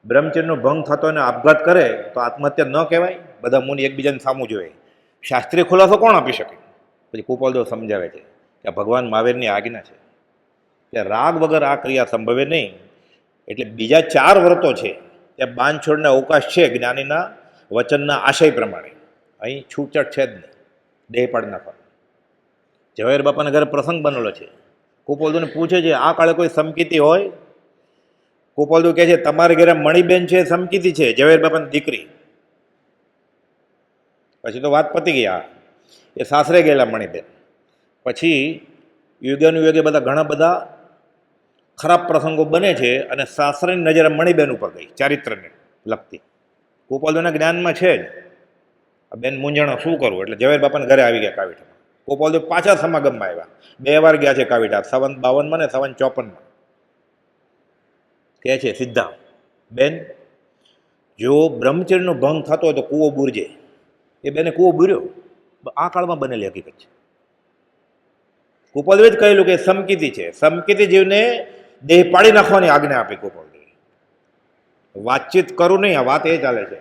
બ્રહ્મચર્યનો ભંગ થતો હોય ને આપઘાત કરે તો આત્મહત્યા ન કહેવાય? બધા મુનિ એકબીજાને સામું જોઈએ. શાસ્ત્રીય ખુલાસો કોણ આપી શકે? પછી ગોપાલદેવ સમજાવે છે કે ભગવાન મહાવીરની આજ્ઞા છે કે રાગ વગર આ ક્રિયા સંભવે નહીં. એટલે બીજા 4 વ્રતો છે ત્યાં બાંધછોડને અવકાશ છે જ્ઞાનીના વચનના આશય પ્રમાણે. અહીં છૂટછાટ છે જ નહીં, દેહ પાડી નાખવાનો. ઝવેર બાપાના ઘરે પ્રસંગ બનેલો છે. ગોપાલદેવને પૂછે છે આ કાળે કોઈ સમકીતી હોય? ગોપાલદેવ કહે છે તમારે ઘરે મણિબેન છે, સમકીતી છે, ઝવેર બાપાની દીકરી. પછી તો વાત પતી ગઈ. એ સાસરે ગયેલા મણિબેન. પછી યુગાનુયુગે બધા ઘણા બધા ખરાબ પ્રસંગો બને છે અને સાસરાની નજર મણિબેન ઉપર ગઈ, ચારિત્રને લગતી. ગોપાલદેવના જ્ઞાનમાં છે જ. આ બેન મૂંઝાણા શું કરવું, એટલે ઝવેર બાપાના ઘરે આવી ગયા કાવીઠામાં. ગોપાલદેવ પાછા સમાગમમાં આવ્યા. 2 વાર ગયા છે કાવીઠા, 52 ને 54. કહે છે સીધા, બેન જો બ્રહ્મચર્યનો ભંગ થતો હોય તો કૂવો બુરજે. એ બેને કૂવો બુર્યો. આ કાળમાં બનેલી હકીકત છે. ગોપાલદેવે જ કહેલું કે સમકીતી છે. સમકીતી જીવને દેહ પાડી નાખવાની આજ્ઞા આપી ગોપાલદેવે. વાતચીત કરું નહીં, આ વાત એ ચાલે છે.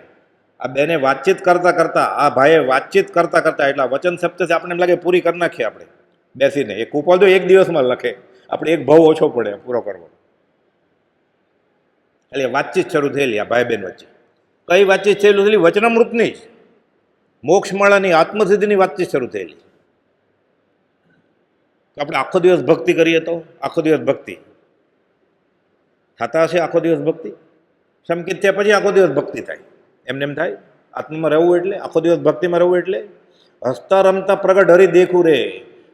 આ બેને વાતચીત કરતા કરતા, આ ભાઈએ વાતચીત કરતા કરતા એટલા વચન શબ્દ આપણે એમ લાગે પૂરી કરી નાખીએ આપણે બેસીને. એ ગોપાલદેવ એક દિવસમાં લખે, આપણે એક ભાવ ઓછો પડે પૂરો કરવો. એટલે વાતચીત શરૂ થયેલી આ ભાઈ બહેન વચ્ચે. કઈ વાતચીત થયેલી વચનામૃતની જ, મોક્ષમાળાની આત્મસિદ્ધિની વાતચીત શરૂ થયેલી. આપણે આખો દિવસ ભક્તિ કરીએ તો આખો દિવસ ભક્તિ થતા હશે, આખો દિવસ ભક્તિ સંકિત થયા પછી આખો દિવસ ભક્તિ થાય, એમને એમ થાય. આત્મામાં રહેવું એટલે, આખો દિવસ ભક્તિમાં રહેવું એટલે હસતા રમતા પ્રગટ હરી દેખું રે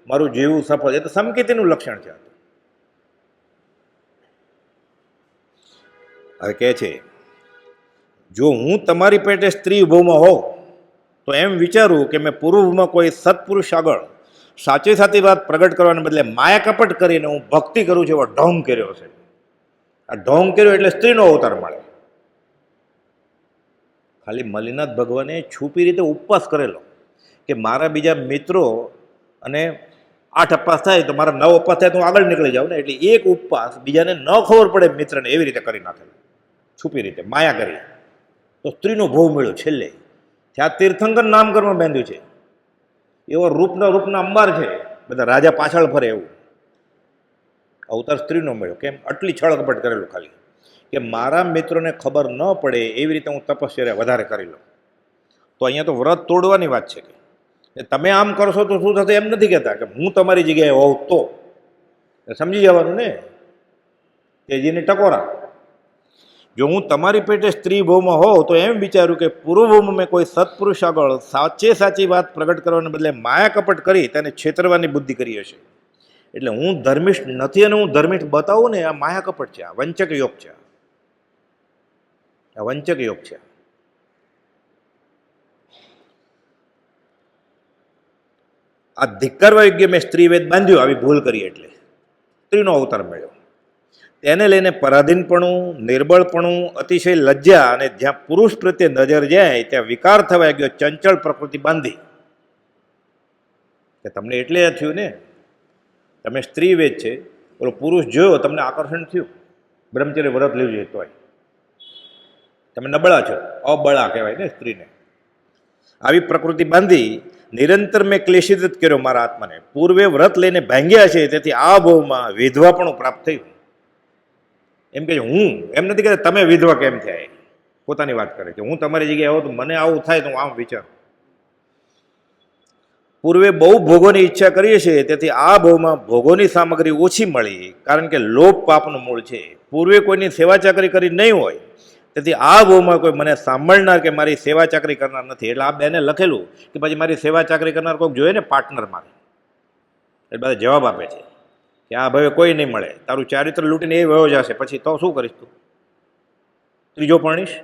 મારું જીવું સફળ, એ તો સંકિતનું લક્ષણ છે. હવે કહે છે, જો હું તમારી પેટે સ્ત્રી ભાવમાં હોઉં તો એમ વિચારું કે મેં પૂર્વમાં કોઈ સત્પુરુષ આગળ સાચી સાચી વાત પ્રગટ કરવાને બદલે માયા કપટ કરીને હું ભક્તિ કરું છું એવો ઢોંગ કર્યો છે. આ ઢોંગ કર્યો એટલે સ્ત્રીનો અવતાર મળે. ખાલી મલ્લીનાથ ભગવાને છુપી રીતે ઉપવાસ કરેલો કે મારા બીજા મિત્રો અને 8 ઉપવાસ થાય તો મારા 9 ઉપવાસ થાય તો હું આગળ નીકળી જાઉં ને, એટલે એક ઉપવાસ બીજાને ન ખબર પડે મિત્રને એવી રીતે કરી નાખેલો, છુપી રીતે માયા કરી. તો સ્ત્રીનો ભોગ મળ્યો છેલ્લે. ત્યાં તીર્થંકર નામકરણ બાંધ્યું છે. એવો રૂપના અંબાર છે, બધા રાજા પાછળ ફરે એવું અવતાર સ્ત્રીનો મળ્યો. કેમ? આટલી છળકપટ કરેલું ખાલી કે મારા મિત્રોને ખબર ન પડે એવી રીતે હું તપશ્ચર્યા વધારે કરી લઉં. તો અહીંયા તો વ્રત તોડવાની વાત છે કે તમે આમ કરશો તો શું થશે એમ નથી કહેતા કે હું તમારી જગ્યાએ હોઉં તો. સમજી જવાનું ને, તેજીને ટકોરા. જો હું તમારી પેટે સ્ત્રી ભાવમાં હોઉં તો એમ વિચાર્યું કે પૂર્વ ભાવમાં મેં કોઈ સત્પુરુષ આગળ સાચી વાત પ્રગટ કરવાને બદલે માયા કપટ કરી તેને છેતરવાની બુદ્ધિ કરી હશે. એટલે હું ધર્મિષ્ઠ નથી અને હું ધર્મિષ્ઠ બતાવું ને, આ માયા કપટ છે, આ વંચક યોગ છે, આ વંચક યોગ છે. આ ધિક્કારવા યોગ્ય મેં સ્ત્રીવેદ બાંધ્યું, આવી ભૂલ કરી એટલે સ્ત્રીનો અવતાર મળ્યો. તેને લઈને પરાધીનપણું, નિર્બળપણું, અતિશય લજ્જા અને જ્યાં પુરુષ પ્રત્યે નજર જાય ત્યાં વિકાર થવા ગયો, ચંચળ પ્રકૃતિ બાંધી. કે તમને એટલે થયું ને, તમે સ્ત્રીવેદ છે, ઓલો પુરુષ જોયો તમને આકર્ષણ થયું, બ્રહ્મચર્ય વ્રત લેવું જોઈએ તોય તમે નબળા છો, અબળા કહેવાય ને સ્ત્રીને. આવી પ્રકૃતિ બાંધી નિરંતર મેં ક્લેશિત કર્યો મારા આત્માને. પૂર્વે વ્રત લઈને ભાંગ્યા છે, તેથી આ ભાવમાં વિધવાપણું પ્રાપ્ત થયું. એમ કે હું એમ નથી કહેતા તમે વિધવા કેમ થયા, પોતાની વાત કરે છે. હું તમારી જગ્યાએ આવું તો મને આવું થાય તો હું આમ વિચારું. પૂર્વે બહુ ભોગોની ઈચ્છા કરીએ છીએ, તેથી આ ભાવમાં ભોગોની સામગ્રી ઓછી મળી, કારણ કે લોભ પાપનું મૂળ છે. પૂર્વે કોઈની સેવા ચાકરી કરી નહીં હોય, તેથી આ ભાવમાં કોઈ મને સાંભળનાર કે મારી સેવા ચાકરી કરનાર નથી. એટલે આ બેને લખેલું કે પછી મારી સેવા ચાકરી કરનાર કોઈક જોઈએ ને પાર્ટનર મારે, એટલે બધા જવાબ આપે છે કે આ ભાવે કોઈ નહીં મળે, તારું ચારિત્ર લૂંટીને એ વયો જશે, પછી તો શું કરીશ તું? ત્રીજો પરણીશ?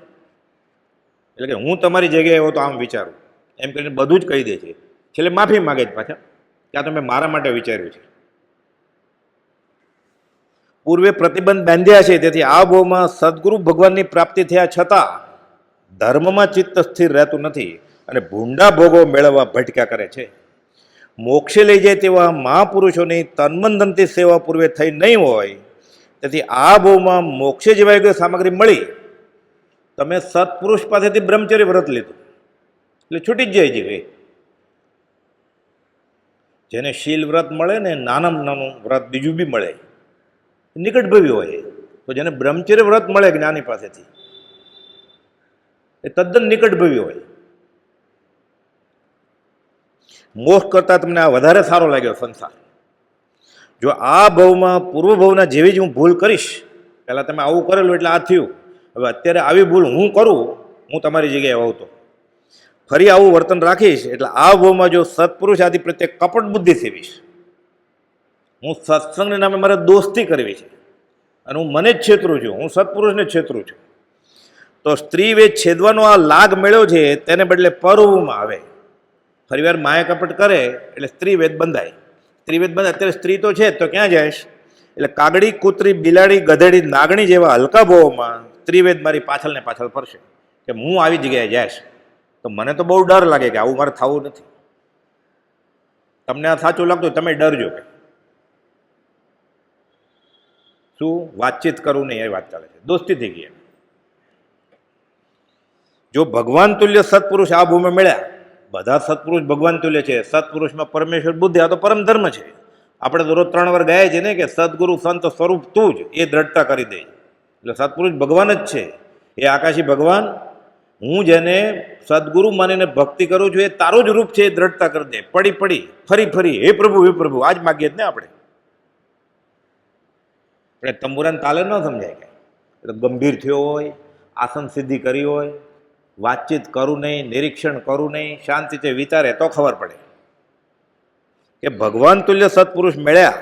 એટલે કે હું તમારી જગ્યાએ હો તો આમ વિચારું એમ કરીને બધું જ કહી દે છે. છેલ્લે માફી માગે છે પાછા કે આ તમે મારા માટે વિચાર્યું છે. પૂર્વે પ્રતિબંધ બાંધ્યા છે, તેથી આ ભાવમાં સદગુરુ ભગવાનની પ્રાપ્તિ થયા છતાં ધર્મમાં ચિત્ત સ્થિર રહેતું નથી અને ભૂંડા ભોગો મેળવવા ભટક્યા કરે છે. મોક્ષે લઈ જાય તેવા મહાપુરુષોની તન્મનધનથી સેવા પૂર્વે થઈ નહીં હોય, તેથી આ ભાવમાં મોક્ષે જેવા કોઈ સામગ્રી મળી, તમે સત્પુરુષ પાસેથી બ્રહ્મચર્ય વ્રત લીધું એટલે છૂટી જ જાય છે. જેને શીલ વ્રત મળે ને, નાનામાં નાનું વ્રત બીજું બી મળે, નિકટભવી હોય. તો જેને બ્રહ્મચર્ય વ્રત મળે જ્ઞાની પાસેથી, એ તદ્દન નિકટભવી હોય. મોક્ષ કરતાં તમને આ વધારે સારો લાગ્યો સંસાર. જો આ ભાવમાં પૂર્વ ભાવના જેવી જ હું ભૂલ કરીશ, પહેલાં તમે આવું કરેલું એટલે આ થયું, હવે અત્યારે આવી ભૂલ હું કરું, હું તમારી જગ્યાએ હોઉં તો ફરી આવું વર્તન રાખીશ, એટલે આ ભાવમાં જો સત્પુરુષ આદિ પ્રત્યે કપટ બુદ્ધિ સેવીશ, હું સત્સંગને નામે મારે દોસ્તી કરવી છે અને હું મને જ છેતરું છું, હું સત્પુરુષને જ છેતરું છું, તો સ્ત્રી વેદ છેદવાનો આ લાગ મળ્યો છે, તેને બદલે પરવમાં આવે. ફરીવાર માયા કપટ કરે એટલે સ્ત્રી વેદ બંધાય. સ્ત્રી વેદ બંધાય. અત્યારે સ્ત્રી તો છે તો ક્યાં જઈશ? એટલે કાગડી, કૂતરી, બિલાડી, ગધેડી, નાગણી જેવા હલકા ભાવોમાં સ્ત્રી વેદ મારી પાછળ ને પાછળ ફરશે કે હું આવી જગ્યાએ જઈશ. તો મને તો બહુ ડર લાગે કે આવું મારે થવું નથી. તમને આ સાચું લાગતું તમે ડરજો કે શું વાતચીત કરવું નહીં, એ વાત ચાલે છે, દોસ્તી થઈ ગઈ. જો ભગવાન તુલ્ય સત્પુરુષ આ ભૂમિ મળ્યા, બધા સત્પુરુષ ભગવાન તુલ્ય છે, સત્પુરુષમાં પરમેશ્વર બુદ્ધિ, આ તો પરમ ધર્મ છે. આપણે તો રોજ 3 વાર ગાય છે ને કે સદગુરુ સંત સ્વરૂપ તું જ, એ દ્રઢતા કરી દે. એટલે સત્પુરુષ ભગવાન જ છે, એ આકાશી ભગવાન હું જેને સદગુરુ માનીને ભક્તિ કરું છું એ તારું જ રૂપ છે એ દ્રઢતા કરી દે. પડી પડી ફરી ફરી હે પ્રભુ આજ માગીએ જ ને આપણે. તંબુરાન તાલે ન સમજાય કે એટલે ગંભીર થયો હોય, આસન સિદ્ધિ કરી હોય, વાતચીત કરું નહીં, નિરીક્ષણ કરું નહીં, શાંતિથી વિચારે તો ખબર પડે કે ભગવાન તુલ્ય સત્પુરુષ મળ્યા.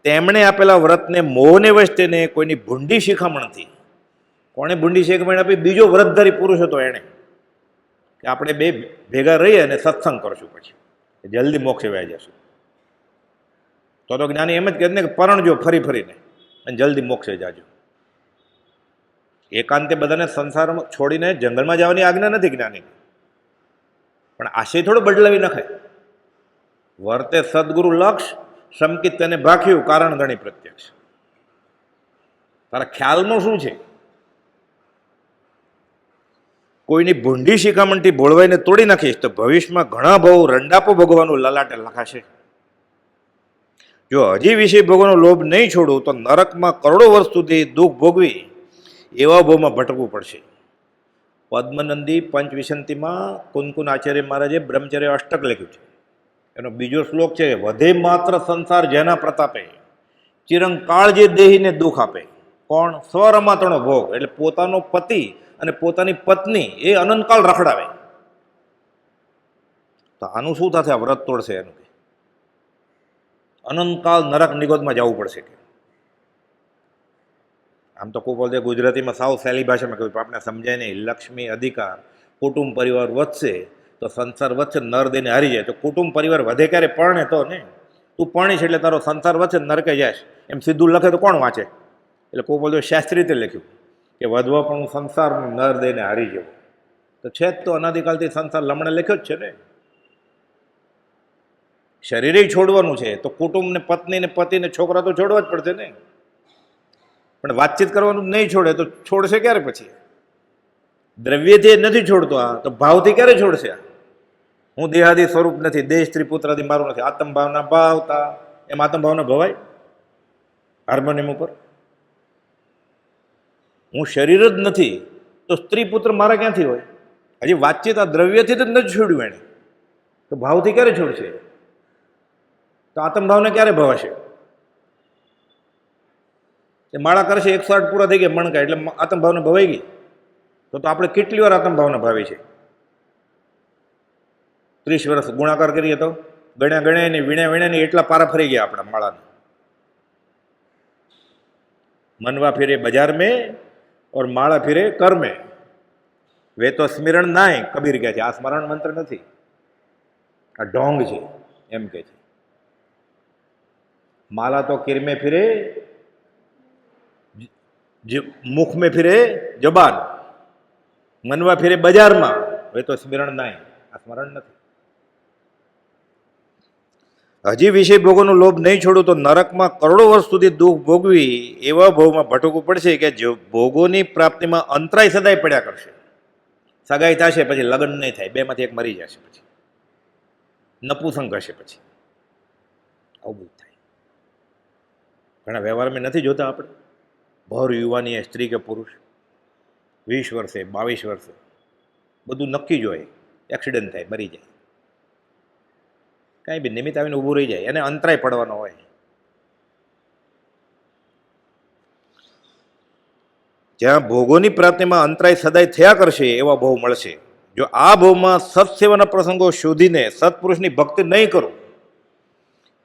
તેમણે આપેલા વ્રતને મોહને વશ તેને કોઈની ભૂંડી શિખામણથી, કોણે ભૂંડી શિખામણ આપી? બીજો વ્રતધારી પુરુષ હતો એણે, કે આપણે બે ભેગા રહીએ અને સત્સંગ કરશું, પછી જલ્દી મોક્ષે વ્યા જશું. તો જ્ઞાની એમ જ કહે ને કે પરણજો ફરી ફરીને અને જલ્દી મોક્ષે જાજો. એકાંતે બધાને સંસારમાં છોડીને જંગલમાં જવાની આજ્ઞા નથી જ્ઞાની, પણ આશય થોડો બદલાવી નખાય. વર્તે સદગુરુ લક્ષ સમકિત તેને ભાખ્યું કારણ ગણી પ્રત્યક્ષ. તારા ખ્યાલમાં શું છે? કોઈની ભૂંડી શિખામણથી ભોળવાઈને તોડી નાખીશ તો ભવિષ્યમાં ઘણા બહુ રંડાપો ભોગવાનું લલાટે લખાશે. જો હજી વિષય ભોગવાનો લોભ નહીં છોડું તો નરકમાં કરોડો વર્ષ સુધી દુઃખ ભોગવી એવા ભાવમાં ભટકવું પડશે. પદ્મનંદી પંચવિશંતિમાં કુનકુન આચાર્ય મહારાજે બ્રહ્મચર્ય અષ્ટક લખ્યું છે. એનો બીજો શ્લોક છે, વધે માત્ર સંસાર જેના પ્રતાપે ચિરંકાળ જે દેહીને દુઃખ આપે. કોણ? સ્વરમાત્રનો ભોગ, એટલે પોતાનો પતિ અને પોતાની પત્ની એ અનંતકાળ રખડાવે. તો આનું શું થશે? આ વ્રત તોડશે એનું, કે અનંતકાળ નરક નિગોદમાં જવું પડશે. કે આમ તો ખૂબ બોલते ગુજરાતીમાં સાવ સહેલી ભાષામાં કહ્યું, આપણે સમજાય નહીં. લક્ષ્મી, અધિકાર, કુટુંબ પરિવાર વધશે તો સંસાર વધશે, નર દઈને હારી જાય. તો કુટુંબ પરિવાર વધે ક્યારે? પરણે તો ને. તું પરણીશ એટલે તારો સંસાર વધશે, નરકે જાય. એમ સીધું લખે તો કોણ વાંચે? એટલે કોઈ બોલતો શાસ્ત્રી રીતે લખ્યું કે વધવા પણ સંસારનું નર દઈને હારી જવું. તો છે જ તો અનાદિકાલથી સંસાર લમણે લખ્યો જ છે ને. શરીરે છોડવાનું છે તો કુટુંબને, પત્નીને, પતિને, છોકરા તો છોડવા જ પડશે ને. પણ વાતચીત કરવાનું નહીં છોડે તો છોડશે ક્યારે? પછી દ્રવ્યથી નથી છોડતો આ, તો ભાવથી ક્યારે છોડશે? હું દેહાદી સ્વરૂપ નથી, દેહ, સ્ત્રી, પુત્રાદી મારું નથી. આત્મભાવના ભાવતા એમ આત્મભાવના ભવાય હાર્મોનિયમ ઉપર? હું શરીર જ નથી તો સ્ત્રી પુત્ર મારા ક્યાંથી હોય? હજી વાતચીત આ દ્રવ્યથી જ નથી છોડ્યું એણે, તો ભાવથી ક્યારે છોડશે? તો આત્મભાવને ક્યારે ભવાશે? એ માળા કરશે 108 પૂરા થઈ ગયા મણકા એટલે આત્મભાવના ભવાઈ ગઈ. તો આપણે કેટલી વાર આત્મભાવના ભાવી છે? 30 વર્ષ ગુણાકાર કરીએ તો ગણ્યા ગણ્યા નહીં, વીણ્યા વીણ્યા નહીં, એટલા પારા ફરી ગયા આપણા માળાને. મનવા ફિરે બજાર મેં ઓર માળા ફિરે કર મેં. વે તો સ્મરણ નાય, કબીર કહે છે. આ સ્મરણ મંત્ર નથી, આ ઢોંગ છે એમ કે છે. માલા તો કિરમે ફિરે, મુખ में ફિરે જબાન, મનવા ફિરે બજારમાં, વે તો સ્મરણ નાય. આ સ્મરણ નથી. હજી વિષય ભોગોનો લોભ નહીં છોડું તો નરકમાં કરોડો વર્ષ સુધી દુઃખ ભોગવી એવા ભોગમાં ભટકવું પડશે કે જો ભોગોની પ્રાપ્તિમાં અંતરાય સદાય પડ્યા કરશે. સગાઈ થશે પછી લગ્ન નહીં થાય, બેમાંથી એક મરી જશે, પછી નપુસંગ હશે, પછી આવું બધું થાય. ઘણા વ્યવહારમાં નથી જોતા આપણે. ભર યુવાની સ્ત્રી કે પુરુષ 20 વર્ષે 22 વર્ષે બધું નક્કી જ હોય, એક્સિડન્ટ થાય, મરી જાય, કાંઈ બી નિમિત્ત આવીને ઊભું રહી જાય, એને અંતરાય પડવાનો હોય. જ્યાં ભોગોની પ્રાપ્તિમાં અંતરાય સદાય થયા કરશે એવા ભાવ મળશે. જો આ ભાવમાં સત્સેવાના પ્રસંગો શોધીને સત્પુરુષની ભક્તિ નહીં કરું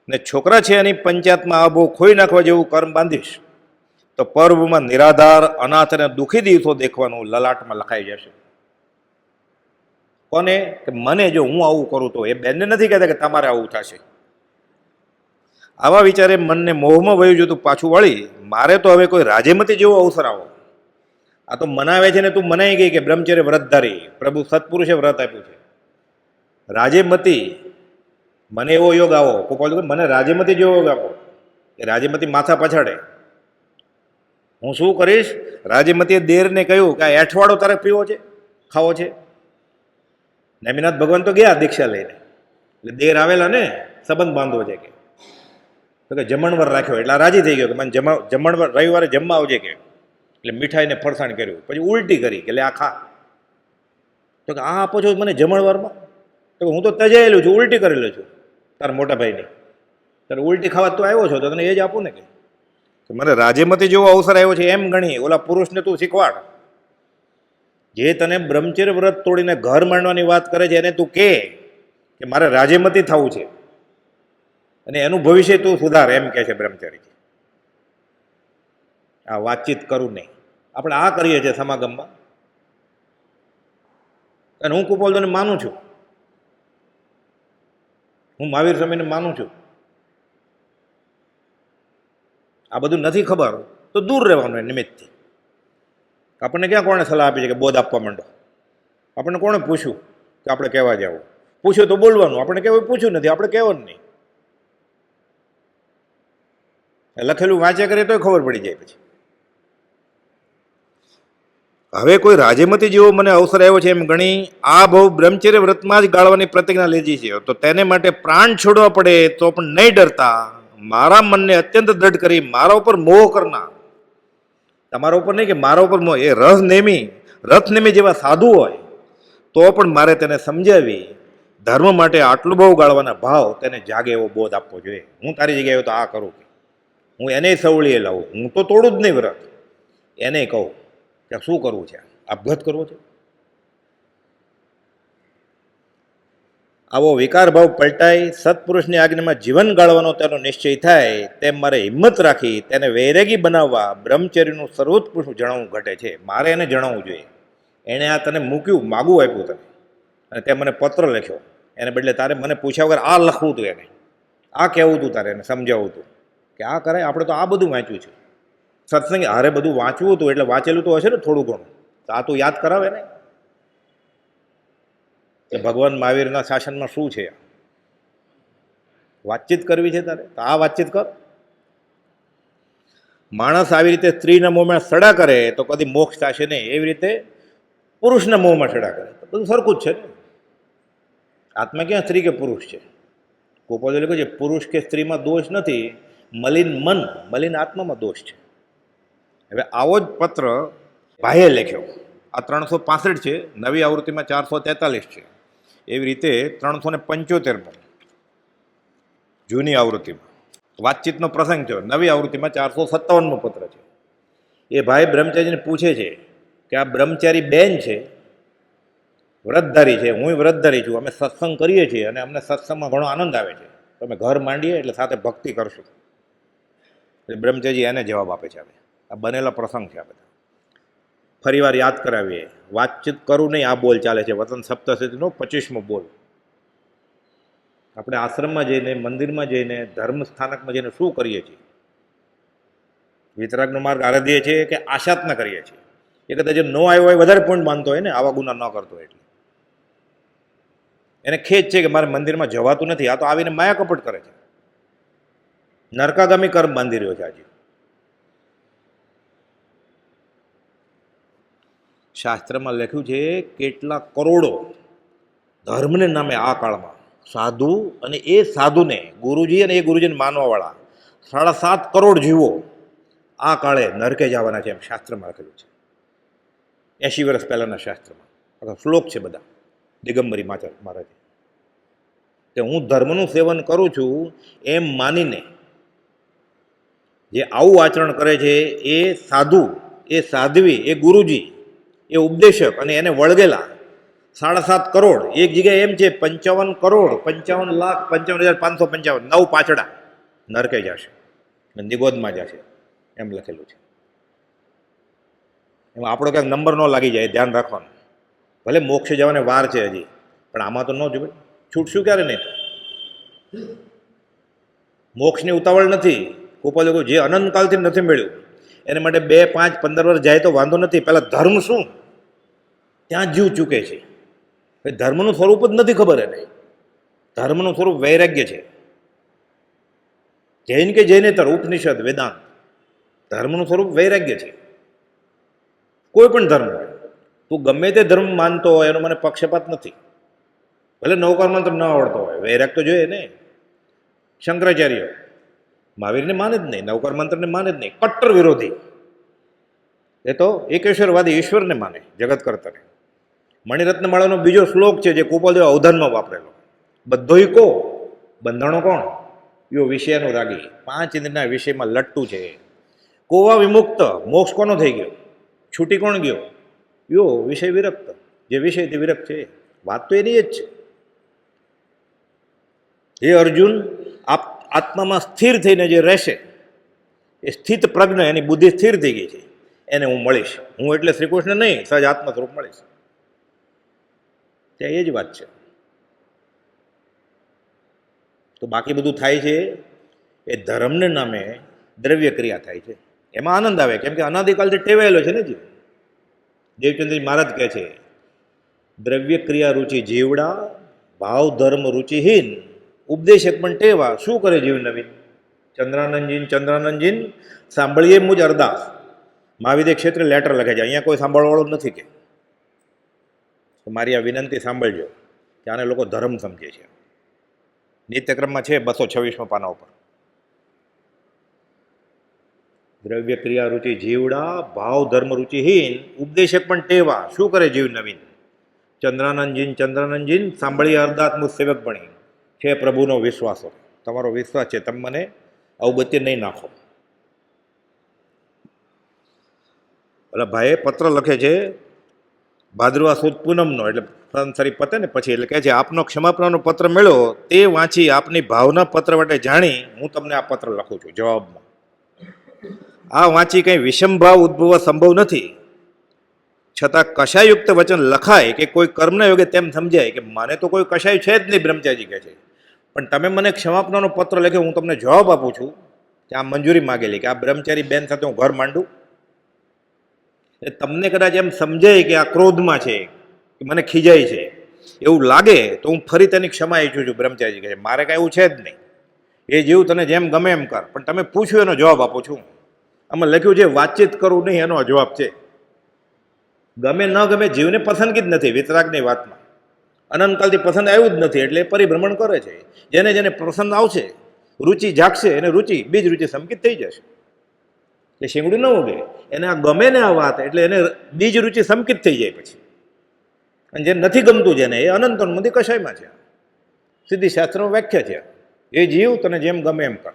ને છોકરા છે એની પંચાયતમાં આ ભાવ ખોઈ નાખવા જેવું કર્મ બાંધીશ તો પર્વમાં નિરાધાર, અનાથ અને દુઃખી દિવસો દેખવાનું લલાટમાં લખાઈ જશે. કોને? કે મને જો હું આવું કરું તો. એ બેનને નથી કહેતા કે તમારે આવું થશે. આવા વિચારે મનને મોહમાં વયું જતું પાછું વળી મારે તો હવે કોઈ રાજેમતી જેવો અવસર આવો. આ તો મનાવે છે ને તું મનાઈ ગઈ કે બ્રહ્મચર્ય વ્રતધારી પ્રભુ સત્પુરુષે વ્રત આપ્યું છે. રાજેમતી, મને એવો યોગ આવો. કોઈ મને રાજેમતી જેવો યોગ આપો. એ રાજેમતી માથા પછાડે. હું શું કરીશ? રાજેમતીએ દેરને કહ્યું કે આ એઠવાડો તારે પીવો છે, ખાવો છે. નેમિનાથ ભગવાન તો ગયા દીક્ષા લઈને, એટલે દેર આવેલા ને સંબંધ બાંધવો છે કે જમણવાર રાખ્યો એટલે રાજી થઈ ગયો કે મને જમણવાર રવિવારે જમવા આવજે કે. એટલે મીઠાઈને ફરસાણ કર્યું, પછી ઉલટી કરી કે લે આ ખા. તો કે આ આપો છો મને જમણવારમાં? તો હું તો તજાયેલું છું, ઉલટી કરેલો છું તારા મોટા ભાઈની. તારે ઉલટી ખાવા તો આવ્યો છો તો તને એ જ આપું ને કે મને રાજ્યમતી જેવો અવસર આવ્યો છે એમ ગણી ઓલા પુરુષને તું શીખવાડ. જે તને બ્રહ્મચર્ય વ્રત તોડીને ઘર માંડવાની વાત કરે છે એને તું કે મારે રાજ્યમતી થવું છે અને એનું ભવિષ્ય તું સુધાર, એમ કે છે બ્રહ્મચારી. આ વાતચીત કરું નહીં. આપણે આ કરીએ છીએ સમાગમમાં, અને હું કુપોલદોને માનું છું, હું મહાવીર સ્વામીને માનું છું. આ બધું નથી ખબર તો દૂર રહેવાનું એ નિમિત્તથી. આપણને ક્યાં કોણે સલાહ આપી છે કે બોધ આપવા માંડો? આપણને કોણે પૂછ્યું કે આપણે કહેવા જાવ? પૂછ્યું તો બોલવાનું, આપણે કહેવાય પૂછ્યું નથી, આપણે કહેવાનું નહીં. લખેલું વાંચ્યા કરીએ તોય ખબર પડી જાય પછી. હવે કોઈ રાજ્યમતી જેવો મને અવસર આવ્યો છે એમ ગણી આ બહુ બ્રહ્મચર્ય વ્રતમાં જ ગાળવાની પ્રતિજ્ઞા લીધી છે, તો તેને માટે પ્રાણ છોડવા પડે તો પણ નહીં ડરતા મારા મનને અત્યંત દ્રઢ કરી મારા ઉપર મોહ કરનાર. તમારા ઉપર નહીં કે મારા ઉપર મોહ, એ રથનેમી જેવા સાધુ હોય તો પણ મારે તેને સમજાવી ધર્મ માટે આટલું બહુ ગાળવાના ભાવ તેને જાગે એવો બોધ આપવો જોઈએ. હું તારી જગ્યાએ તો આ કરું, હું એને સવળીએ લાવું, હું તો તોડું જ નહીં વ્રત, એને કહું કે શું કરવું છે, આપઘાત કરવો છે. આવો વિકાર ભાવ પલટાઈ સત્પુરુષની આજ્ઞામાં જીવન ગાળવાનો તેનો નિશ્ચય થાય તેમ મારે હિંમત રાખી તેને વૈરાગી બનાવવા બ્રહ્મચર્યનું સર્વોત્કૃષ્ટ જણાવવું ઘટે છે. મારે એને જણાવવું જોઈએ. એણે આ તને મૂક્યું, માગું આપ્યું તને, અને તે મને પત્ર લખ્યો, એને બદલે તારે મને પૂછ્યા વગર આ લખવું હતું, એને આ કહેવું હતું, તારે એને સમજાવવું હતું કે આ કરાય. આપણે તો આ બધું વાંચ્યું છે સત્સંગ, હારે બધું વાંચવું હતું એટલે વાંચેલું તો હશે ને થોડું ઘણું, તો આ તો યાદ કરાવે ને કે ભગવાન મહાવીરના શાસનમાં શું છે. વાતચીત કરવી છે તારે તો આ વાતચીત કર. માણસ આવી રીતે સ્ત્રીના મોંમાં સડા કરે તો કદી મોક્ષ થશે નહીં, એવી રીતે પુરુષના મોંમાં સડા કરે તો બધું સરખું જ છે ને. આત્મા ક્યાં સ્ત્રી કે પુરુષ છે? ગોપાલ લખ્યું છે પુરુષ કે સ્ત્રીમાં દોષ નથી, મલિન મન મલિન આત્મામાં દોષ છે. હવે આવો જ પત્ર ભાઈએ લખ્યો. આ 365 છે, નવી આવૃત્તિમાં 443 છે. એવી રીતે 375 જૂની આવૃત્તિમાં વાતચીતનો પ્રસંગ છે. નવી આવૃત્તિમાં 457 પત્ર છે. એ ભાઈ બ્રહ્મચારીને પૂછે છે કે આ બ્રહ્મચારી બેન છે, વ્રતધારી છે, હું વ્રતધારી છું, અમે સત્સંગ કરીએ છીએ અને અમને સત્સંગમાં ઘણો આનંદ આવે છે, તમે ઘર માંડીએ એટલે સાથે ભક્તિ કરશું. એટલે બ્રહ્મચારી એને જવાબ આપે છે. હવે આ બનેલા પ્રસંગ છે. આ બધા ફરી વાર યાદ કરાવીએ. વાતચીત કરું નહીં, આ બોલ ચાલે છે. વતન સપ્તશતીનો 25મો બોલ. આપણે આશ્રમમાં જઈને, મંદિરમાં જઈને, ધર્મ સ્થાનકમાં જઈને શું કરીએ છીએ? વિતરાગનો માર્ગ આરાધીએ છીએ કે આશાતના કરીએ છીએ? એ કદાચ જે ન આવ્યો હોય વધારે પોઈન્ટ માનતો હોય ને, આવા ગુના ન કરતો એટલે એને ખેદ છે કે મારે મંદિરમાં જવાતું નથી, આ તો આવીને માયા કપટ કરે છે, નરકાગામી કર્મ બાંધી રહ્યો છે. આજે શાસ્ત્રમાં લખ્યું છે કેટલા કરોડો ધર્મને નામે આ કાળમાં સાધુ, અને એ સાધુને ગુરુજી અને એ ગુરુજીને માનવાવાળા 7.5 કરોડ જીવો આ કાળે નરકે જવાના છે, એમ શાસ્ત્રમાં લખેલું છે. 80 વર્ષ પહેલાના શાસ્ત્રમાં શ્લોક છે બધા. દિગંબરી મહારાજ કે હું ધર્મનું સેવન કરું છું એમ માનીને જે આવું આચરણ કરે છે એ સાધુ, એ સાધ્વી, એ ગુરુજી, એ ઉપદેશક અને એને વળગેલા 7.5 કરોડ, એક જગ્યાએ એમ છે 55 કરોડ 55,55,555 9 પાછડા નરકે જશે, નિગોદમાં જશે, એમ લખેલું છે. એમાં આપણો ક્યાંક નંબર ન લાગી જાય, ધ્યાન રાખવાનું. ભલે મોક્ષે જવાને વાર છે હજી, પણ આમાં તો ન જ છૂટશું ક્યારે નહીં. મોક્ષની ઉતાવળ નથી. ગોપાલ લોકો જે અનંતકાલથી નથી મળ્યું એને માટે 2, 5, 15 વર્ષ જાય તો વાંધો નથી. પહેલાં ધર્મ શું ત્યાં જીવ ચૂકે છે. ધર્મનું સ્વરૂપ જ નથી ખબર એને. ધર્મનું સ્વરૂપ વૈરાગ્ય છે. જૈન કે જૈનેતર, ઉપનિષદ, વેદાંત, ધર્મનું સ્વરૂપ વૈરાગ્ય છે. કોઈ પણ ધર્મ હોય, તું ગમે તે ધર્મ માનતો હોય એનો મને પક્ષપાત નથી. ભલે નવકાર મંત્ર ન આવડતો હોય, વૈરાગ તો જોઈએ ને. શંકરાચાર્ય મહાવીરને માને જ નહીં, નવકાર મંત્રને માને જ નહીં, કટ્ટર વિરોધી. એ તો એકેશ્વરવાદી, ઈશ્વરને માને, જગત કરતાને. મણિરત્નમાળાનો બીજો શ્લોક છે જે ગોપાલદેવ અવધાનમાં વાપરેલો. બધોય કો બંધાણો કોણ? યો વિષયનો રાગી. 5 ઇન્દ્રના વિષયમાં લટ્ટુ છે. કોવા વિમુક્ત, મોક્ષ કોનો થઈ ગયો? છૂટી કોણ ગયો? યો વિષય વિરક્ત, જે વિષયથી વિરક્ત છે. વાત તો એની જ છે. હે અર્જુન, આત્મામાં સ્થિર થઈને જે રહેશે, એ સ્થિત પ્રજ્ઞ, એની બુદ્ધિ સ્થિર થઈ ગઈ છે, એને હું મળીશ. હું એટલે શ્રી કૃષ્ણ નહીં, સહજ આત્મ સ્વરૂપ મળીશ. ત્યાં એ જ વાત છે. તો બાકી બધું થાય છે એ ધર્મને નામે દ્રવ્ય ક્રિયા થાય છે. એમાં આનંદ આવે, કેમ કે અનાદિકાલથી ટેવાયેલો છે ને જીવ. દેવચંદ્રજી મહારાજ કહે છે, દ્રવ્ય ક્રિયા રુચિ જીવડા, ભાવ ધર્મ રુચિહીન, ઉપદેશક પણ ટેવા, શું કરે જીવ નવીન? ચંદ્રાનંદજીન સાંભળીએ મુજ અરદાસ. મહાવિદ્ય ક્ષેત્રે લેટર લખે છે, અહીંયા કોઈ સાંભળવાળું નથી કે મારી આ વિનંતી સાંભળજો. કે આને લોકો ધર્મ સમજે છે. નિત્યક્રમમાં છે 226 પાના ઉપર. દ્રવ્ય ક્રિયા રુચિ જીવડા, ભાવ ધર્મ રુચિહીન, ઉપદેશક પણ ટેવા, શું કરે જીવ નવીન? ચંદ્રાનંદજીન સાંભળી અરદાસ મુજ સેવક બની. છે પ્રભુનો વિશ્વાસો. તમારો વિશ્વાસ છે, તમે મને અવગત્ય નહીં નાખો. એટલે ભાઈએ પત્ર લખે છે ભાદરવા સુદ પૂનમનો, એટલે સંસારી પતે ને પછી, એટલે કહે છે, આપનો ક્ષમાપણાનો પત્ર મળ્યો, તે વાંચી આપની ભાવના પત્ર વટે જાણી હું તમને આ પત્ર લખું છું જવાબમાં. આ વાંચી કંઈ વિષમભાવ ઉદ્ભવવા સંભવ નથી, છતાં કષાયુક્ત વચન લખાય કે કોઈ કર્મના યોગે તેમ સમજાય કે મને તો કોઈ કષાય છે જ નહીં, બ્રહ્મચારી કહે છે, પણ તમે મને ક્ષમાપણાનો પત્ર લખ્યો, હું તમને જવાબ આપું છું કે આ મંજૂરી માગેલી કે આ બ્રહ્મચારી બેન સાથે હું ઘર માંડું. તમને કદાચ એમ સમજાય કે આ ક્રોધમાં છે, કે મને ખીજાય છે, એવું લાગે તો હું ફરી તેની ક્ષમા ઈચ્છું છું. બ્રહ્મચારી કહે છે, મારે કાંઈ એવું છે જ નહીં, એ જીવ તને જેમ ગમે એમ કર, પણ તમે પૂછ્યું એનો જવાબ આપું છું. આમાં લખ્યું છે વાતચીત કરવું નહીં, એનો જવાબ છે. ગમે ન ગમે જીવને પસંદગી જ નથી વિતરાગની વાતમાં. અનંતકાલથી પસંદ આવ્યું જ નથી, એટલે પરિભ્રમણ કરે છે. જેને જેને પસંદ આવશે, રુચિ જાગશે, એને રુચિ બીજ રુચિ સંકિત થઈ જશે. એ શીંગડું ન ઉગે, એને આ ગમે ને આ વાત, એટલે એને બીજ રુચિ સંકિત થઈ જાય પછી. અને જે નથી ગમતું જેને, એ અનંતોન્મથી કશાયમાં છે. સીધી શાસ્ત્રમાં વ્યાખ્યા છે, એ જીવ તને જેમ ગમે એમ કર.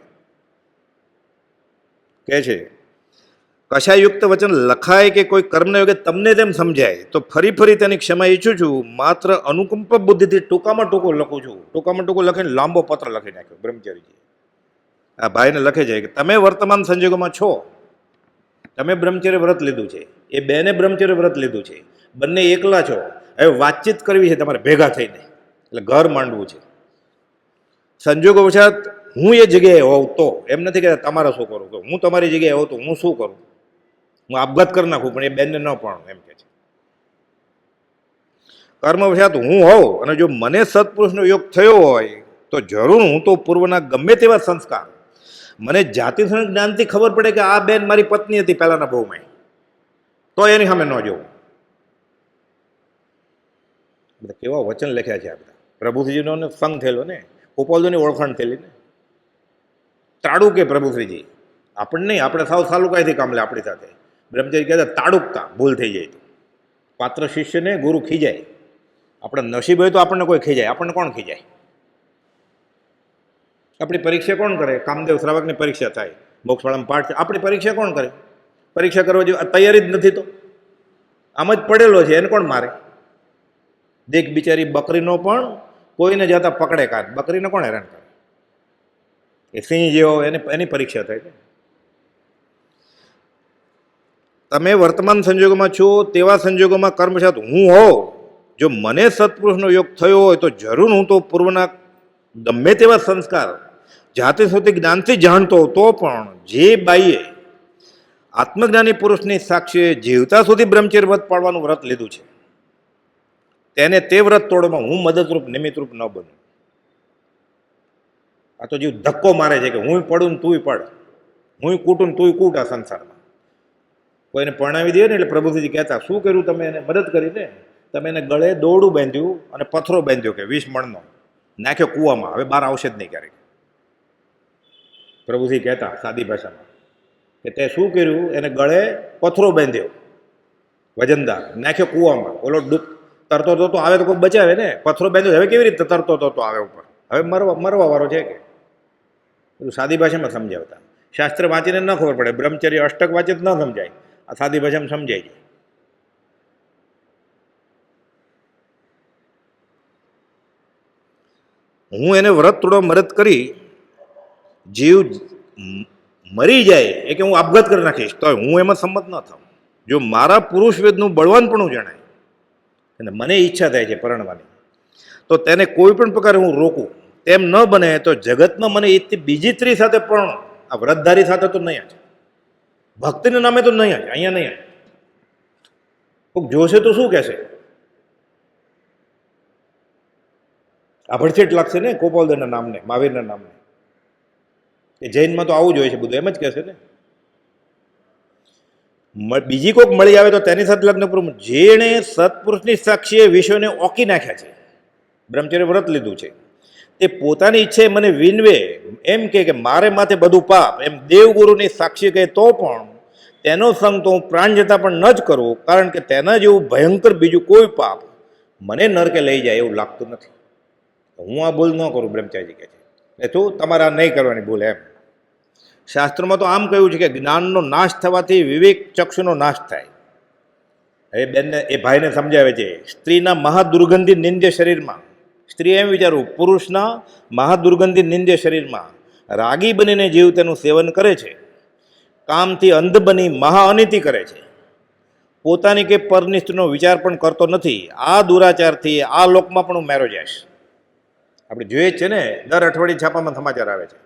કહે છે કષાયુક્ત વચન લખાય કે કોઈ કર્મના યોગે તમને તેમ સમજાય તો ફરી તેની ક્ષમા ઈચ્છું છું. માત્ર અનુકંપ બુદ્ધિથી ટૂંકામાં ટૂંકું લખું છું. ટૂંકામાં ટૂંકું લખીને લાંબો પત્ર લખી નાખ્યો બ્રહ્મચારીજી. આ ભાઈને લખે છે કે તમે વર્તમાન સંજોગોમાં છો, તમે બ્રહ્મચર્ય વ્રત લીધું છે, એ બેને બ્રહ્મચર્ય વ્રત લીધું છે, બંને એકલા છો. હવે વાતચીત કરવી છે તમારે ભેગા થઈને, એટલે ઘર માંડવું છે. સંજોગો વછાત હું એ જગ્યાએ હોઉં તો, એમ નથી કે તમારે શું કરું, હું તમારી જગ્યાએ હોઉં તો હું શું કરું, હું આપઘાત કરી નાખું, પણ એ બેનને ન પણ એમ કે છે. કર્મ વછાત હું હોઉં અને જો મને સત્પુરુષનો યોગ થયો હોય તો જરૂર હું તો પૂર્વના ગમે તેવા સંસ્કાર, મને જાતિ જ્ઞાનથી ખબર પડે કે આ બેન મારી પત્ની હતી પહેલાના બહુમાં, તો એની સામે ન જોવું. બધા કેવા વચન લખ્યા છે આ બધા. પ્રભુશ્રીજીનો સંગ થયેલો ને, ગોપાલજીની ઓળખાણ થયેલી ને. તાળું કે પ્રભુશ્રીજી આપણને નહીં, આપણે સાવ સાલુકાઈથી કામ લે આપણી સાથે. બ્રહ્મચારી કહેતા તાળુકતા ભૂલ થઈ જાય તો. પાત્ર શિષ્યને ગુરુ ખીજાય. આપણે નસીબ હોય તો આપણને કોઈ ખીજાય, આપણને કોણ ખીજાય? આપણી પરીક્ષા કોણ કરે? કામદેવ શ્રાવકની પરીક્ષા થાય, મોક્ષવાળામાં પાઠ છે, આપણી પરીક્ષા કોણ કરે? પરીક્ષા કરવા જેવી તૈયારી જ નથી તો આમ જ પડેલો છે, એને કોણ મારે? દેખ બિચારી બકરીનો પણ કોઈને જતા પકડે કાઢ, બકરીને કોણ હેરાન કરે? એ સિંહ જેવો એની પરીક્ષા થાય છે. તમે વર્તમાન સંજોગોમાં છો, તેવા સંજોગોમાં કર્મશાત હું હોઉં, જો મને સત્પુરુષનો યોગ થયો હોય તો જરૂર હું તો પૂર્વના ગમે તેવા સંસ્કાર જાતે સુધી જ્ઞાનથી જાણતો તો પણ જે બાઈએ આત્મજ્ઞાની પુરુષની સાક્ષીએ જીવતા સુધી બ્રહ્મચર્ય વ્રત પાડવાનું વ્રત લીધું છે, તેને તે વ્રત તોડવામાં હું મદદરૂપ નિમિત્તરૂપ ન બનું. આ તો જીવ ધક્કો મારે છે કે હું પડું ને તુંય પડ, હું કૂટું ને તુંય કૂટ. આ સંસારમાં કોઈને પરણાવી દે ને એટલે પ્રભુજી કહેતા શું કર્યું તમે એને મદદ કરીને? તમે એને ગળે દોરડું બાંધ્યું અને પથરો બાંધ્યો કે 20 મણનો, નાખ્યો કૂવામાં, હવે બહાર આવશે જ નહીં ક્યારેક. પ્રભુજી કહેતા સાદી ભાષામાં કે તે શું કર્યું? એને ગળે પથરો બાંધ્યો વજનદાર, નાખ્યો કૂવામાં, ઓલો તરતો તરતો આવે તો કોઈ બચાવે ને, પથ્થરો બાંધ્યો હવે કેવી રીતે તરતો તરતો આવે ઉપર, હવે મરવા વાળો છે કે? બધું સાદી ભાષામાં સમજાવતા. શાસ્ત્ર વાંચીને ન ખબર પડે, બ્રહ્મચર્ય અષ્ટક વાંચે ન સમજાય, આ સાદી ભાષામાં સમજાય છે. હું એને વ્રત તોડવા મદદ કરી, જીવ મરી જાય એ કે હું આપઘાત કરી નાખીશ, તો હું એમાં સંમત ન થાઉં. જો મારા પુરુષ વેદનું બળવાનપણું જણાય અને મને ઈચ્છા થાય છે પરણવાની, તો તેને કોઈ પણ પ્રકારે હું રોકું. તેમ ન બને તો જગતમાં મને ઈચ્છતી બીજી સ્ત્રી સાથે પણ, આ વ્રતધારી સાથે તો નહીં જ, ભક્તિના નામે તો નહીં જ, અહીંયા નહીં જ. કોઈક જોશે તો શું કહેશે? આ ભડછેટ લાગશે ને ગોપાલદેવના નામને, મહાવીરના નામને. એ જૈનમાં તો આવું જ હોય છે બધું, એમ જ કહેશે ને. બીજી કોઈક મળી આવે તો તેની સાથે લગ્ન કરવું. જેણે સત્પુરુષની સાક્ષીએ વિશ્વને ઓકી નાખ્યા છે, બ્રહ્મચર્ય વ્રત લીધું છે, તે પોતાની ઈચ્છે મને વિનવે એમ કે મારે માથે બધું પાપ, એમ દેવગુરુની સાક્ષી કહે તો પણ તેનો સંગ તો હું પ્રાણ જતા પણ ન જ કરું, કારણ કે તેના જેવું ભયંકર બીજું કોઈ પાપ મને નરકે લઈ જાય એવું લાગતું નથી. હું આ ભૂલ ન કરું, બ્રહ્મચારી કહે છે. એટલે શું તમારે આ નહીં કરવાની ભૂલ એમ. શાસ્ત્રમાં તો આમ કહ્યું છે કે જ્ઞાનનો નાશ થવાથી વિવેક ચક્ષુનો નાશ થાય. એ બેનને, એ ભાઈને સમજાવે છે, સ્ત્રીના મહાદુર્ગંધી નિંદ્ય શરીરમાં, સ્ત્રી એમ વિચારવું, પુરુષના મહાદુર્ગંધી નિંદ્ય શરીરમાં રાગી બનીને જીવ તેનું સેવન કરે છે, કામથી અંધ બની મહાઅનિતિ કરે છે, પોતાની કે પરની સ્ત્રીનો વિચાર પણ કરતો નથી. આ દુરાચારથી આ લોકમાં પણ હું મેરો જઈશ. આપણે જોઈએ જ છે ને, દર અઠવાડિયે છાપામાં સમાચાર આવે છે,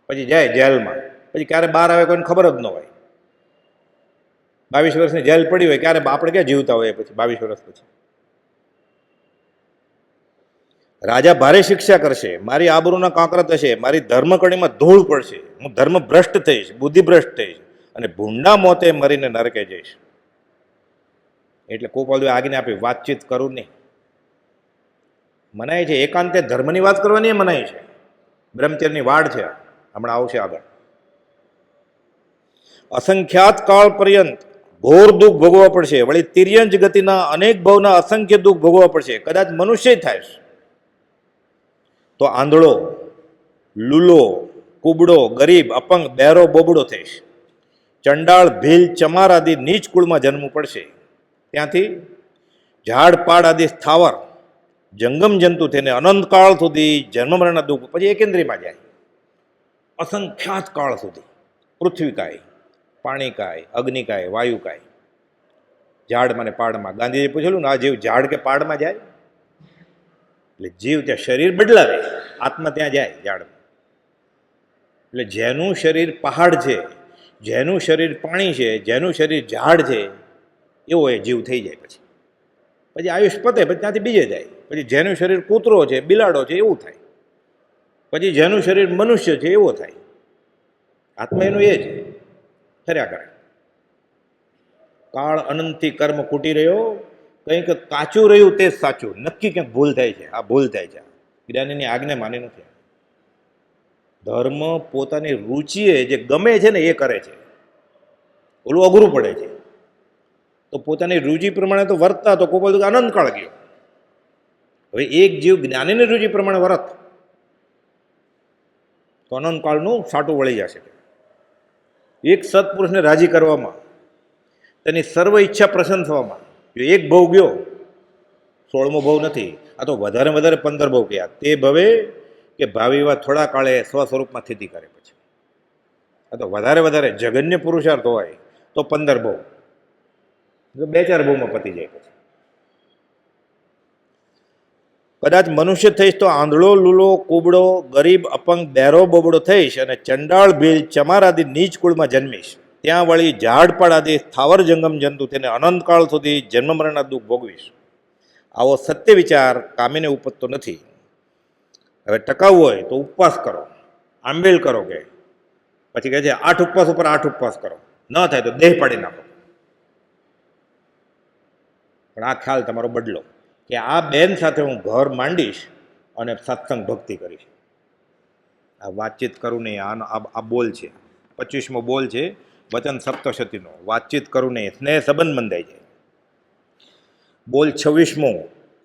પછી જાય જેલમાં, પછી ક્યારે બહાર આવે કોઈને ખબર જ ન હોય. 22 વર્ષની જેલ પડી હોય, ક્યારે આપણે ક્યાં જીવતા હોય પછી 22 વર્ષ પછી. રાજા ભારે શિક્ષા કરશે, મારી આબરૂના કાંકરા થશે, મારી ધર્મકડીમાં ધૂળ પડશે, હું ધર્મ ભ્રષ્ટ થઈશ, બુદ્ધિભ્રષ્ટ થઈશ અને ભૂંડા મોતે મરીને નરકે જઈશ. એટલે ગોપાલદેવે આજ્ઞા આપી, વાતચીત કરું નહીં. મનાય છે એકાંતે ધર્મની વાત કરવાની, એ મનાય છે. બ્રહ્મચર્યની વાડ છે, હમણાં આવશે આગળ. અસંખ્યાત કાળ પર્યંત ઘોર દુઃખ ભોગવવા પડશે, વળી તિર્યંજ ગતિના અનેક ભવના અસંખ્ય દુઃખ ભોગવવા પડશે. કદાચ મનુષ્ય થાય તો આંધળો, લૂલો, કુબડો, ગરીબ, અપંગ, બહેરો, બોબડો થઈશ. ચંડાળ, ભીલ, ચમાર આદિ નીચ કુળમાં જન્મવું પડશે. ત્યાંથી ઝાડ પાડ આદિ સ્થાવર જંગમ જંતુ થઈને અનંતકાળ સુધી જન્મ મરણના દુઃખ, પછી એકેન્દ્રીયમાં જાય અસંખ્યાત કાળ સુધી. પૃથ્વીકાય, પાણીકાય, અગ્નિકાય, વાયુકાય, ઝાડમાં ને પાડમાં. ગાંધીજીએ પૂછેલું ને, આ જીવ ઝાડ કે પાડમાં જાય? એટલે જીવ ત્યાં શરીર બદલાવે, આત્મા ત્યાં જાય ઝાડમાં. એટલે જેનું શરીર પહાડ છે, જેનું શરીર પાણી છે, જેનું શરીર ઝાડ છે, એવો એ જીવ થઈ જાય. પછી આયુષ પતે, પછી ત્યાંથી બીજે જાય. પછી જેનું શરીર કૂતરો છે, બિલાડો છે, એવું થાય. પછી જેનું શરીર મનુષ્ય છે, એવો થાય. આત્મા એનું એ જ ફર્યા કરે. કાળ અનંતથી કર્મ કૂટી રહ્યો, કંઈક કાચું રહ્યું તે જ સાચું. નક્કી ક્યાંક ભૂલ થાય છે, આ ભૂલ થાય છે. જ્ઞાનીની આજ્ઞા માની નથી. ધર્મ પોતાની રુચિએ જે ગમે છે ને એ કરે છે, ઓલું અઘરું પડે છે. તો પોતાની રુચિ પ્રમાણે તો વર્તતા તો કોઈ બધું આનંદકાળ ગયો. હવે એક જીવ જ્ઞાનીની રુચિ પ્રમાણે વર્ત તો અનંતકાળનું સાટું વળી જશે. એક સત્પુરુષને રાજી કરવામાં, તેની સર્વ ઈચ્છા પ્રસન્ન થવામાં, જો એક ભવ ગયો, 16મો ભવ નથી, આ તો વધારે વધારે 15 ભવ ગયા. તે ભવે કે ભાવિવા થોડા કાળે સ્વસ્વરૂપમાં સ્થિતિ કરે. પછી આ તો વધારે વધારે જગન્ય પુરુષાર્થ હોય તો 15 ભવ, 2-4 ભવમાં પતી જાય. પછી કદાચ મનુષ્ય થઈશ તો આંધળો, લૂલો, કુબડો, ગરીબ, અપંગ, બહેરો, બોબડો થઈશ અને ચંડાળ, ભીલ, ચમાર આદિ નીચ કુળમાં જન્મીશ. ત્યાં વળી ઝાડપાડ આદિ સ્થાવર જંગમ જંતુ તેને અનંતકાળ સુધી જન્મ મરણના દુઃખ ભોગવીશ. આવો સત્ય વિચાર કામીને ઉપજતો નથી. હવે ટકાવવું હોય તો ઉપવાસ કરો, આંબેલ કરો, કે પછી કહે છે 8 ઉપવાસ ઉપર 8 ઉપવાસ કરો. ન થાય તો દેહ પાડી નાખો. પણ આ ખ્યાલ તમારો બદલો કે આ બેન સાથે હું ઘર માંડીશ અને સત્સંગ ભક્તિ કરીશ. આ વાતચીત કરું નહીં, આ બોલ છે, 25મો બોલ છે વચન સપ્તશતીનો. વાતચીત કરું નહીં, સ્નેહ સંબંધ બંધાઈ જાય. બોલ 26મો,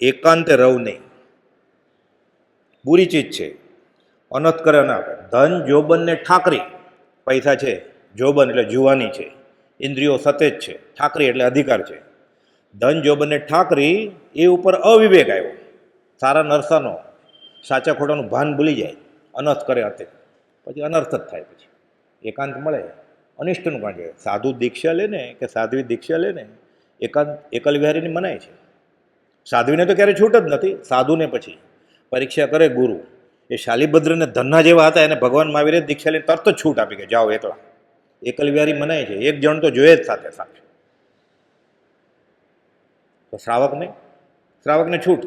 એકાંતે રવ નહીં. બુરી ચીજ છે, અનર્થ કરે ના આપે. ધન જોબન ને ઠાકરી, પૈસા છે, જોબન એટલે જુવાની છે, ઇન્દ્રિયો સતેજ છે, ઠાકરી એટલે અધિકાર છે. ધન જોબન ને ઠાકરી એ ઉપર અવિવેક આવ્યો, સારા નરસાનો, સાચા ખોટાનું ભાન ભૂલી જાય, અનર્થ કરે અતે, પછી અનર્થ જ થાય. પછી એકાંત મળે, અનિષ્ટનું કાંઈ છે. સાધુ દીક્ષા લે ને કે સાધ્વી દીક્ષા લે ને, એકાંત એકલ વિહારીની મનાય છે. સાધ્વીને તો ક્યારેય છૂટ જ નથી. સાધુને પછી પરીક્ષા કરે ગુરુ, એ શાલિભદ્રને ધનના જેવા હતા, એને ભગવાન મહાવીરે દીક્ષા લઈને તરત જ છૂટ આપી કે જાઓ એકલા. એકલ વિહારી મનાય છે, એક જણ તો જોઈએ જ સાથે સાથે. તો શ્રાવકને છૂટ.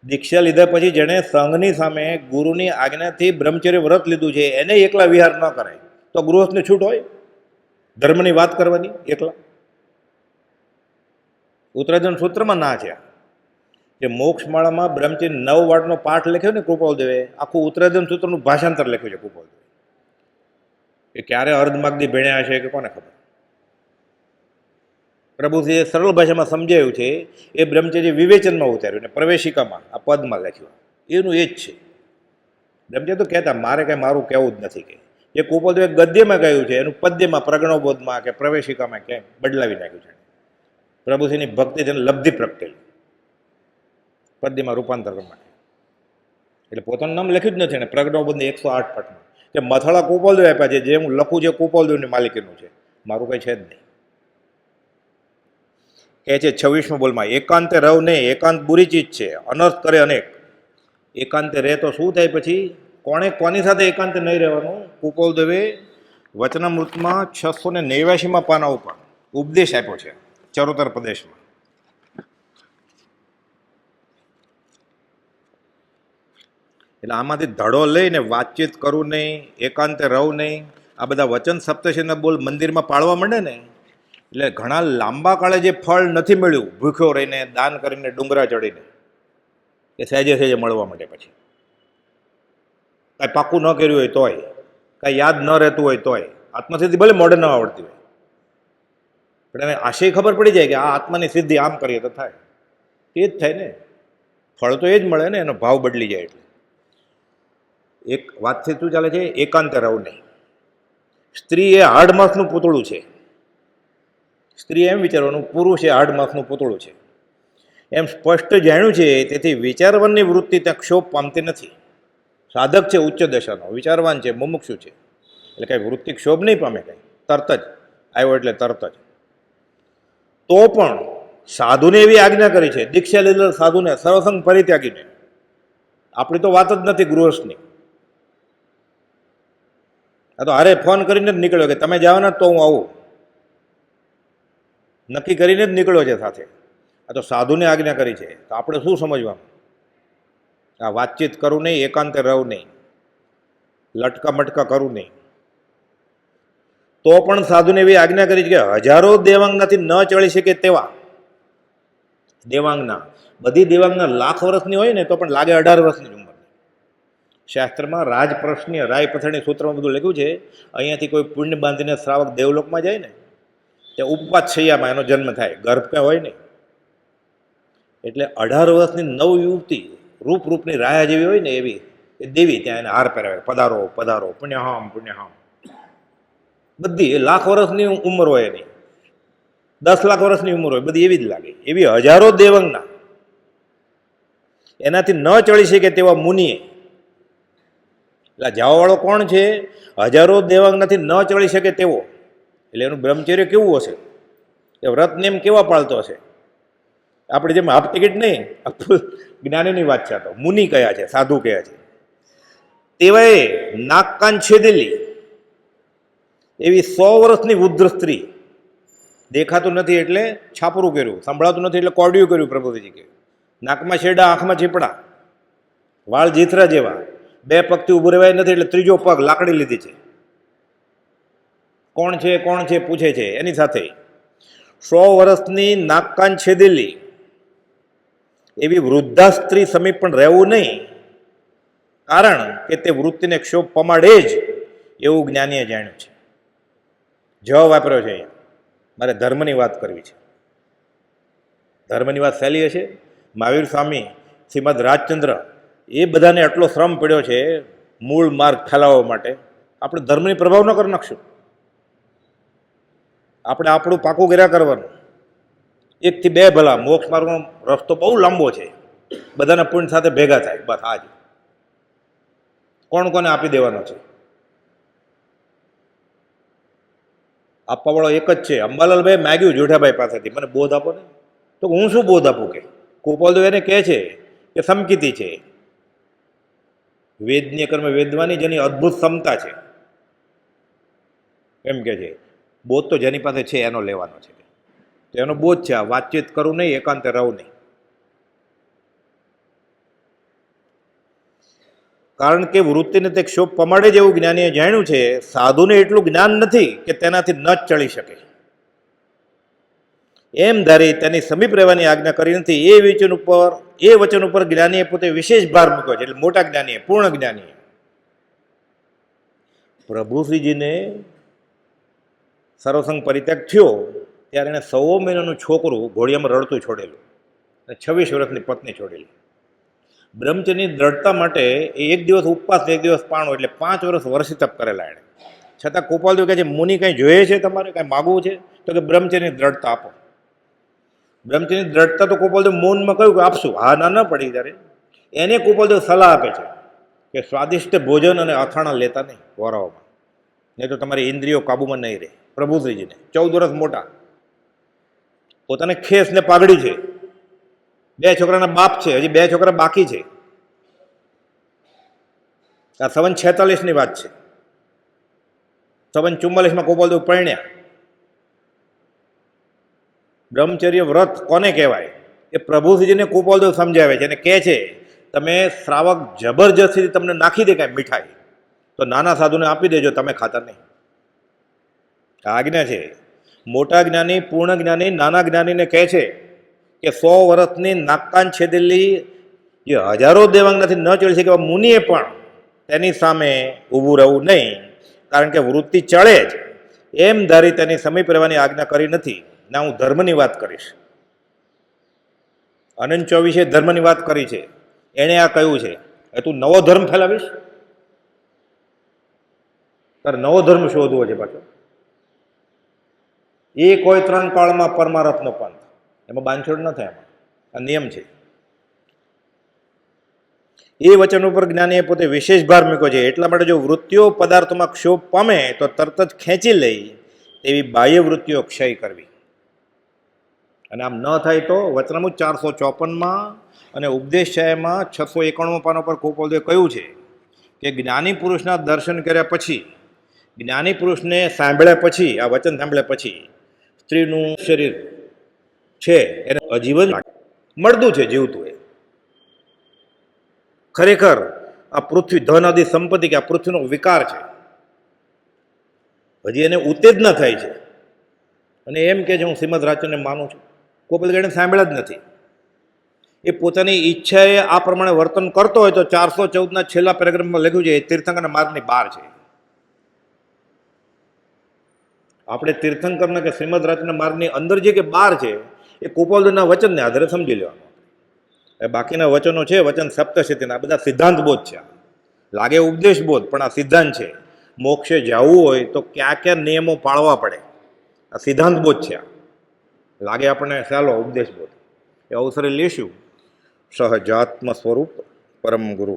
દીક્ષા લીધા પછી જેણે સંઘની સામે ગુરુની આજ્ઞાથી બ્રહ્મચર્ય વ્રત લીધું છે એને એકલા વિહાર ન કરાય, તો ગૃહસ્થને છૂટ હોય ધર્મની વાત કરવાની એકલા? ઉત્તરાધન સૂત્રમાં ના છે કે મોક્ષમાળામાં બ્રહ્મચર્ય 9 વાટનો પાઠ લખ્યો ને કૃપાલદેવે, આખું ઉત્તરાધન સૂત્રનું ભાષાંતર લખ્યું છે કૃપાલદેવે. એ ક્યારે અર્ધમાગદી ભણ્યા હશે કે કોને ખબર. પ્રભુજીએ સરળ ભાષામાં સમજાવ્યું છે. એ બ્રહ્મચર્ય વિવેચનમાં ઉતાર્યું ને પ્રવેશિકામાં આ પદમાં લખ્યું. એનું એ જ છે. બ્રહ્મચર્ય તો કહેતા મારે કંઈ મારું કહેવું જ નથી કે એ કૃપાલદેવે ગદ્યમાં કહ્યું છે, એનું પદ્યમાં પ્રગણોબોધમાં કે પ્રવેશિકામાં ક્યાંય બદલાવી નાખ્યું છે. પ્રભુજીની ભક્તિ જેને લબ્ધિ પ્રગટેલી પદ્યમાં રૂપાંતર માટે, એટલે પોતાનું નામ લખ્યું જ નથી એને પ્રગટોબોધની 108 પાઠમાં કે મથળા કૃપાલદેવ આપ્યા છે, જે હું લખું છે કૃપાલદેવની માલિકીનું છે, મારું કંઈ છે જ નહીં. એ છે 26મો બોલમાં, એકાંતે રવ નહીં, એકાંત બુરી ચીજ છે, અનર્થ કરે અનેક. એકાંતે રહે તો શું થાય? પછી કોની સાથે એકાંતે નહીં રહેવાનું? કૃપાલદેવે વચનામૃતમાં 689માં પાના ઉપર ઉપદેશ આપ્યો છે ચરોતર પ્રદેશમાં. એટલે આમાંથી ધડો લઈને વાતચીત કરવું નહીં, એકાંતે રહું નહીં, આ બધા વચન સપ્તશીના બોલ મંદિરમાં પાળવા માંડે ને એટલે ઘણા લાંબા કાળે જે ફળ નથી મળ્યું, ભૂખ્યો રહીને, દાન કરીને, ડુંગરા ચડીને, એ સહેજે સહેજે મળવા માંડે. પછી કાંઈ પાકું ન કર્યું હોય તોય, કાંઈ યાદ ન રહેતું હોય તોય, આત્મસિદ્ધિ ભલે મોઢે ન આવડતી હોય પણ એને આશય ખબર પડી જાય કે આ આત્માની સિદ્ધિ આમ કરીએ તો થાય, એ જ થાય ને. ફળ તો એ જ મળે ને, એનો ભાવ બદલી જાય. એટલે એક વાતથી શું ચાલે છે? એકાંતે રહું નહીં. સ્ત્રી એ હાડ માંસનું પૂતળું છે. સ્ત્રી એમ વિચારવાનું પુરુષ એ હાડ માંસનું પૂતળું છે એમ સ્પષ્ટ જાણ્યું છે. તેથી વિચારવાનની વૃત્તિ ત્યાં ક્ષોભ પામતી નથી. સાધક છે ઉચ્ચ દશાનો, વિચારવાન છે, મુમુક્ષુ છે, એટલે કાંઈ વૃત્તિ ક્ષોભ નહીં પામે. કાંઈ તરત જ આવ્યો એટલે તરત જ. તો પણ સાધુને એવી આજ્ઞા કરી છે, દીક્ષા લીધેલ સાધુને સર્વસંગ પરિત્યાગીને. આપણી તો વાત જ નથી ગૃહસ્થની. આ તો હારે ફોન કરીને જ નીકળ્યો કે તમે જાઓ ને તો હું આવું, નક્કી કરીને જ નીકળ્યો છે સાથે. આ તો સાધુને આજ્ઞા કરી છે, તો આપણે શું સમજવાનું? આ વાતચીત કરવું નહીં, એકાંતે રહું નહીં, લટકા મટકા કરવું નહીં. તો પણ સાધુને એવી આજ્ઞા કરી છે કે હજારો દેવાંગનાથી ન ચડી શકે તેવા દેવાંગના, બધી દેવાંગના લાખ વર્ષની હોય ને તો પણ લાગે 18 વર્ષની ઉંમર. શાસ્ત્રમાં રાજપ્રશ્નીય રાય પથાણી સૂત્રમાં બધું લખ્યું છે. અહીંયાથી કોઈ પુણ્ય બાંધીને શ્રાવક દેવલોકમાં જાય ને ત્યાં ઉપવાસ શૈયામાં એનો જન્મ થાય, ગર્ભ કંઈ હોય નહીં. એટલે 18 વર્ષની નવ યુવતી રૂપની રાયા જેવી હોય ને એવી એ દેવી ત્યાં એને હાર પહેરાવે, પધારો પધારો, પુણ્યહામ પુણ્યહામ. બધી એ લાખ વર્ષની ઉંમર હોય એની, 10 લાખ વર્ષની ઉંમર હોય, બધી એવી જ લાગે. એવી હજારો દેવાંગના એનાથી ન ચડી શકે તેવા મુનિએ, એટલે જવાવાળો કોણ છે? હજારો દેવાંગનાથી ન ચડી શકે તેવો. એટલે એનું બ્રહ્મચર્ય કેવું હશે? એ વ્રત નેમ કેવા પાળતો હશે? આપણે જેમ હાફ ટિકિટ નહીં, જ્ઞાનીની વાત છે. તો મુનિ કયા છે, સાધુ કયા છે? તેવાએ નાક કાન છેદેલી એવી 100 વર્ષની વૃદ્ધ સ્ત્રી, દેખાતું નથી એટલે છાપરું કર્યું, સંભળાતું નથી એટલે કોડિયું કર્યું. પ્રભુજી કે નાકમાં છેડા, આંખમાં ચીપડા, વાળ જીથરા જેવા, 2 પગથી ઊભું રહેવાય નથી એટલે ત્રીજો પગ લાકડી લીધી છે. કોણ છે કોણ છે પૂછે છે. એની સાથે 100 વર્ષની નાક કાન છેદેલી એવી વૃદ્ધા સ્ત્રી સમીપ પણ રહેવું નહીં, કારણ કે તે વૃત્તિને ક્ષોભ પમાડે જ એવું જ્ઞાનીએ જાણ્યું છે. જવાબ વાપર્યો છે અહીંયા. મારે ધર્મની વાત કરવી છે. ધર્મની વાત સહેલી હશે? મહાવીર સ્વામી, શ્રીમદ રાજચંદ્ર, એ બધાને આટલો શ્રમ પડ્યો છે મૂળ માર્ગ ફેલાવવા માટે. આપણે ધર્મની પ્રભાવ ન કરી નાખશું? આપણે આપણું પાકું કર્યા કરવાનું. 1 થી 2 ભલા. મોક્ષ માર્ગનો રસ્તો બહુ લાંબો છે, બધાના પુણ્ય સાથે ભેગા થાય. બસ આજ કોણ કોને આપી દેવાનો છે? આપવાવાળો એક જ છે. અંબાલાલભાઈ માગ્યું જેઠાભાઈ પાસેથી, મને બોધ આપો ને. તો હું શું બોધ આપું? કે ગોપાલદેવ એને કહે છે કે સમકીતિ છે, વેદનીય કર્મ વેદવાની જેની અદ્ભુત ક્ષમતા છે, એમ કે છે. બોધ તો જેની પાસે છે એનો લેવાનો છે. એનો બોધ છે આ વાતચીત કરું નહીં, એકાંતે રહું નહીં. કારણ કે વૃત્તિને તે ક્ષોભ પમાડે જેવું જ્ઞાનીએ જાણ્યું છે, સાધુને એટલું જ્ઞાન નથી કે તેનાથી ન ચડી શકે. એમ ધારી તેની સમીપ રહેવાની આજ્ઞા કરી નથી. એ વચન ઉપર જ્ઞાનીએ પોતે વિશેષ ભાર મૂક્યો છે. એટલે મોટા જ્ઞાનીએ, પૂર્ણ જ્ઞાનીએ. પ્રભુશ્રીજીને સર્વસંગ પરિત્યાગ થયો ત્યારે એને 100 મહિનાનું છોકરું ઘોડિયામાં રડતું છોડેલું અને 26 વર્ષની પત્ની છોડેલી. બ્રહ્મચર્યની દ્રઢતા માટે એ 1 દિવસ ઉપવાસ, 1 દિવસ પાણો, એટલે 5 વર્ષ વર્ષી તપ કરેલા એણે. છતાં ગોપાલદેવ કહે છે, મુનિ કંઈ જોઈએ છે તમારે, કાંઈ માગવું છે? તો કે બ્રહ્મચર્યની દ્રઢતા આપો. બ્રહ્મચર્યની દ્રઢતા તો ગોપાલદેવ મૌનમાં કહ્યું કે આપશું. હા ના ન પડી ત્યારે એને ગોપાલદેવ સલાહ આપે છે કે સ્વાદિષ્ટ ભોજન અને અથાણા લેતા નહીં વરાઓમાં, નહીં તો તમારી ઇન્દ્રિયો કાબુમાં નહીં રહે. પ્રભુશ્રીજીને 14 વર્ષ મોટા, પોતાને ખેસ ને પાઘડી છે, 2 છોકરાના બાપ છે, હજી 2 છોકરા બાકી છે. આ 47 વાત છે. 44 ગોપાલદેવ પરણ્યા. બ્રહ્મચર્ય વ્રત કોને કહેવાય એ પ્રભુશ્રીજીને ગોપાલદેવ સમજાવે છે અને કહે છે, તમે શ્રાવક જબરજસ્તીથી તમને નાખી દે કાંઈ મીઠાઈ તો નાના સાધુને આપી દેજો, તમે ખાતા નહીં. આજ્ઞા છે. મોટા જ્ઞાની, પૂર્ણ જ્ઞાની નાના જ્ઞાનીને કહે છે કે 100 વર્ષની નાકકાન છેદેલી જે હજારો દેવાંગનાથી ન ચડી શકે એવા મુનિએ પણ તેની સામે ઊભું રહેવું નહીં, કારણ કે વૃત્તિ ચડે જ એમ ધારી તેની સમીપ રહેવાની આજ્ઞા કરી નથી. ના, હું ધર્મની વાત કરીશ. અનંત 24 ધર્મની વાત કરી છે, એણે આ કહ્યું છે. એ તું નવો ધર્મ ફેલાવીશ? તારે નવો ધર્મ શોધવો છે પાછો. એ કોઈ 3 કાળમાં પરમારથનો પંથ, એમાં બાંધછોડ ન થાય. એમાં આ નિયમ છે. એ વચન ઉપર જ્ઞાનીએ પોતે વિશેષ ભાર મૂક્યો છે. એટલા માટે જો વૃત્તિઓ પદાર્થોમાં ક્ષોભ પામે તો તરત જ ખેંચી લઈ તેવી બાહ્ય વૃત્તિઓ ક્ષય કરવી. અને આમ ન થાય તો વચનામૃત 454 અને ઉપદેશાયમાં 691 પાના પર ગોપાલદેવે કહ્યું છે કે જ્ઞાની પુરુષના દર્શન કર્યા પછી, જ્ઞાની પુરુષને સાંભળ્યા પછી, આ વચન સાંભળ્યા પછી સ્ત્રીનું શરીર છે એને અજીવન મળતું છે, જીવતું. એ ખરેખર આ પૃથ્વી ધન આદિ સંપત્તિ કે આ પૃથ્વીનો વિકાર છે, હજી એને ઉત્તેજના થાય છે. અને એમ કે હું શ્રીમદ રાજચંદ્રને માનું છું. ગોપાલદેવ એને સાંભળ્યા જ નથી. એ પોતાની ઈચ્છાએ આ પ્રમાણે વર્તન કરતો હોય તો 414 છેલ્લા પેરેગ્રાફમાં લખ્યું છે એ તીર્થંકરના માર્ગની બહાર છે. આપણે તીર્થંકરના કે શ્રીમદ રાજચંદ્રના માર્ગની અંદર જે કે બહાર છે એ ગોપાલદેવના વચનને આધારે સમજી લેવાનું. બાકીના વચનો છે, વચન સપ્તશતીના, બધા સિદ્ધાંત બોધ છે. લાગે ઉપદેશ બોધ, પણ આ સિદ્ધાંત છે. મોક્ષે જવું હોય તો કયા કયા નિયમો પાળવા પડે, આ સિદ્ધાંત બોધ છે. લાગે આપણને ચાલો ઉપદેશ બોધ, એ અવસરે લેશું. સહજાત્મ સ્વરૂપ પરમ ગુરુ.